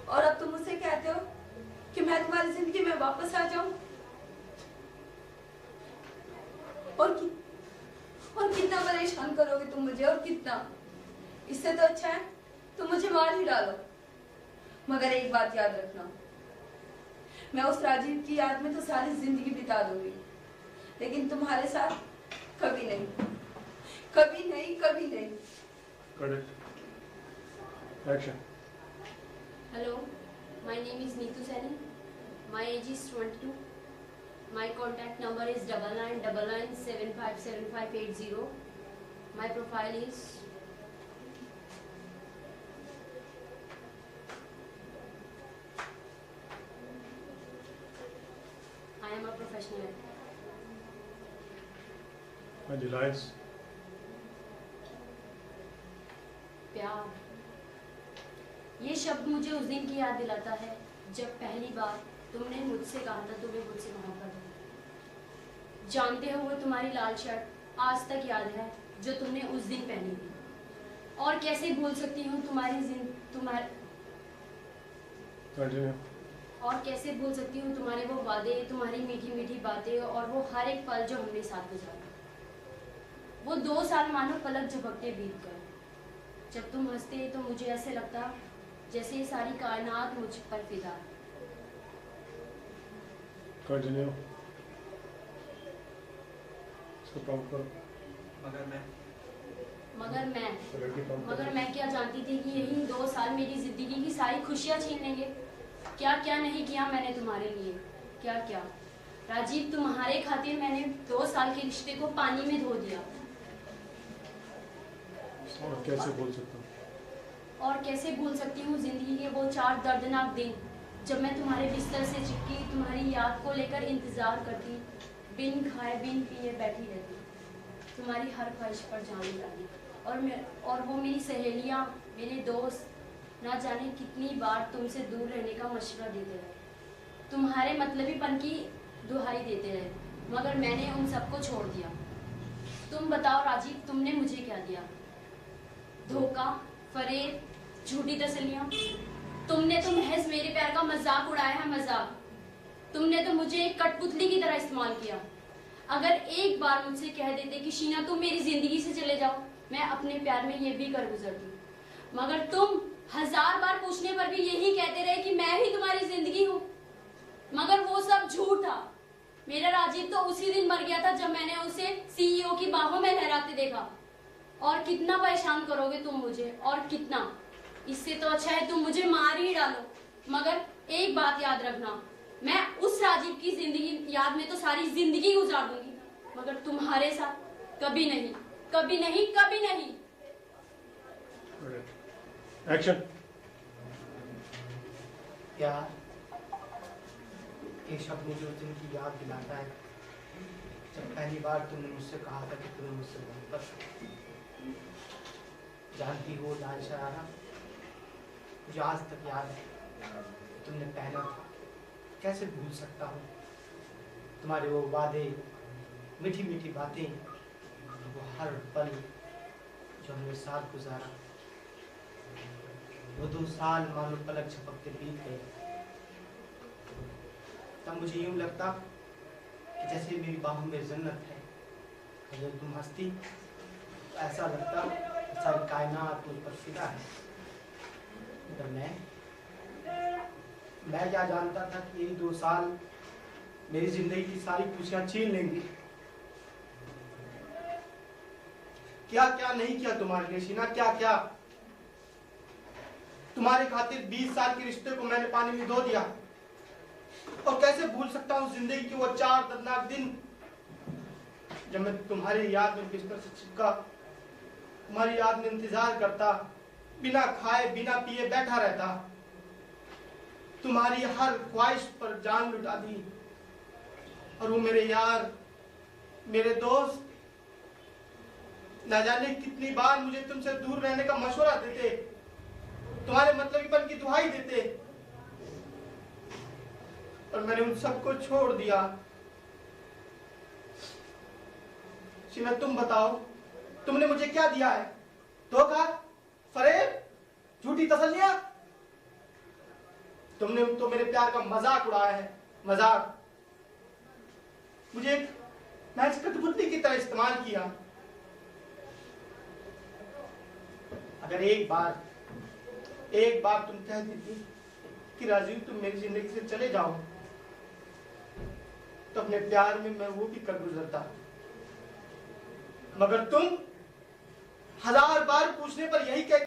और अब तुम मुझसे कहते हो कि मैं तुम्हारी जिंदगी में वापस आ जाऊं। और कितना परेशान करोगे तुम मुझे, और कितना। इससे तो अच्छा है तुम मुझे मार ही डालो। मगर एक बात याद रखना, मैं उस राजीव की याद में तो सारी जिंदगी बिता दूंगी, लेकिन तुम्हारे साथ कभी नहीं, कभी नहीं, कभी नहीं।
Correct. Action.
Hello, my name is Neetu Saini. My age is 22. My contact number is 9999757580. My profile is I am a professional actor.
And the lines.
प्यार, ये शब्द मुझे उस दिन की याद दिलाता है जब पहली बार तुमने मुझसे कहा था तुम्हें मुझसे मोहब्बत है। जानते हो वो तुम्हारी लाल शर्ट आज तक याद है जो तुमने उस दिन पहनी थी। और कैसे भूल सकती हूँ
कंटिन्यू।
और कैसे भूल सकती हूँ तुम्हारे वो वादे, तुम्हारी मीठी मीठी बातें और वो हर एक पल जो हमने साथ गुजारा। वो 2 साल मानो पलक झपकते बीत गए। जब तुम हंसते तो मुझे ऐसे लगता जैसे ये सारी कायनात मुझ पर फिदा है।
कंटिन्यू। इसको प्रॉम्प्ट करो।
मगर मैं क्या जानती थी कि यही 2 साल मेरी जिंदगी की सारी खुशियां छीन लेंगे। क्या क्या नहीं किया मैंने तुम्हारे लिए, क्या क्या। राजीव, तुम्हारे खातिर मैंने 2 साल के रिश्ते को पानी में धो दिया।
और कैसे बोल सकता हूँ?
और कैसे भूल सकती हूँ जिंदगी के वो 4 दर्दनाक दिन जब मैं तुम्हारे बिस्तर से चिपकी तुम्हारी याद को लेकर इंतजार करती, बिन खाए बिन पिए बैठी रहती, तुम्हारी हर ख्वाहिश पर जाने लगी। और वो मेरी सहेलियाँ, मेरे दोस्त ना जाने कितनी बार तुमसे दूर रहने का मशवरा देते रहे, तुम्हारे मतलबीपन की दुहाई देते रहे, मगर मैंने उन सबको छोड़ दिया। तुम बताओ राजीव, तुमने मुझे क्या दिया? धोखा, फरेब, झूठी तसल्लियाँ। तुमने तो महज मेरे प्यार का मजाक उड़ाया है, मजाक। तुमने तो मुझे एक कठपुतली की तरह इस्तेमाल किया। अगर एक बार मुझसे कह देते कि शीना तुम मेरी जिंदगी से चले जाओ, मैं अपने प्यार में ये भी कर गुजरती, मगर तुम 1000 बार पूछने पर भी यही कहते रहे कि मैं ही तुम्हारी जिंदगी हूँ। मगर वो सब झूठ था। मेरा राजीव तो उसी दिन मर गया था जब मैंने उसे CEO की बाहों में लहराते देखा। और कितना परेशान करोगे तुम मुझे, और कितना। इससे तो अच्छा है तुम मुझे मार ही डालो। मगर एक बात याद रखना, मैं उस राजीव की जिंदगी याद में तो सारी जिंदगी गुजार दूंगी, मगर तुम्हारे साथ कभी नहीं, कभी नहीं, कभी नहीं।
एक्शन।
प्यार एक शब्द मुझे उस दिन की याद दिलाता है जब पहली बार तुमने मुझसे कहा था कि तुम्हें मुझसे मोहब्बत है। जानती हो लाल शरारा, मुझे आज तक याद है तुमने पहना था। कैसे भूल सकता हूँ तुम्हारे वो वादे, मीठी मीठी बातें, वो हर पल जो हमने साथ गुजारा। वो 2 साल मानो पलक झपकते बीत गए। तब मुझे यूं लगता कि जैसे मेरी बाहों में जन्नत है, और जब तुम हंसती तो ऐसा लगता कि सारी कायनात मुझ पर फिदा है। मगर मैं क्या जानता था कि यही 2 साल मेरी जिंदगी की सारी खुशियां छीन लेंगी। क्या क्या नहीं किया तुम्हारे लिए शीना, क्या क्या। तुम्हारे खातिर 20 साल के रिश्ते को मैंने पानी में धो दिया। और कैसे भूल सकता हूँ जिंदगी के वो 4 दर्दनाक दिन जब मैं तुम्हारी याद में बिस्तर से चिपका, तुम्हारी याद में इंतजार करता, बिना खाए बिना पिए बैठा रहता, तुम्हारी हर ख्वाहिश पर जान लुटा दी। और वो मेरे यार, मेरे दोस्त न जाने कितनी बार मुझे तुमसे दूर रहने का मशवरा देते, तुम्हारे मतलबीपन की दुहाई देते, और मैंने उन सबको छोड़ दिया। शीना, तुम बताओ, तुमने मुझे क्या दिया है? धोखा, फरेब, झूठी तसल्लियां। तुमने तो मेरे प्यार का मजाक उड़ाया है, मजाक। मुझे महज कठपुतली की तरह इस्तेमाल किया। अगर एक बार तुम कह देती कि राजीव तुम मेरी जिंदगी से चले जाओ, तो अपने प्यार में मैं वो भी कर गुजरता। मगर तुम 1000 बार पूछने पर यही कह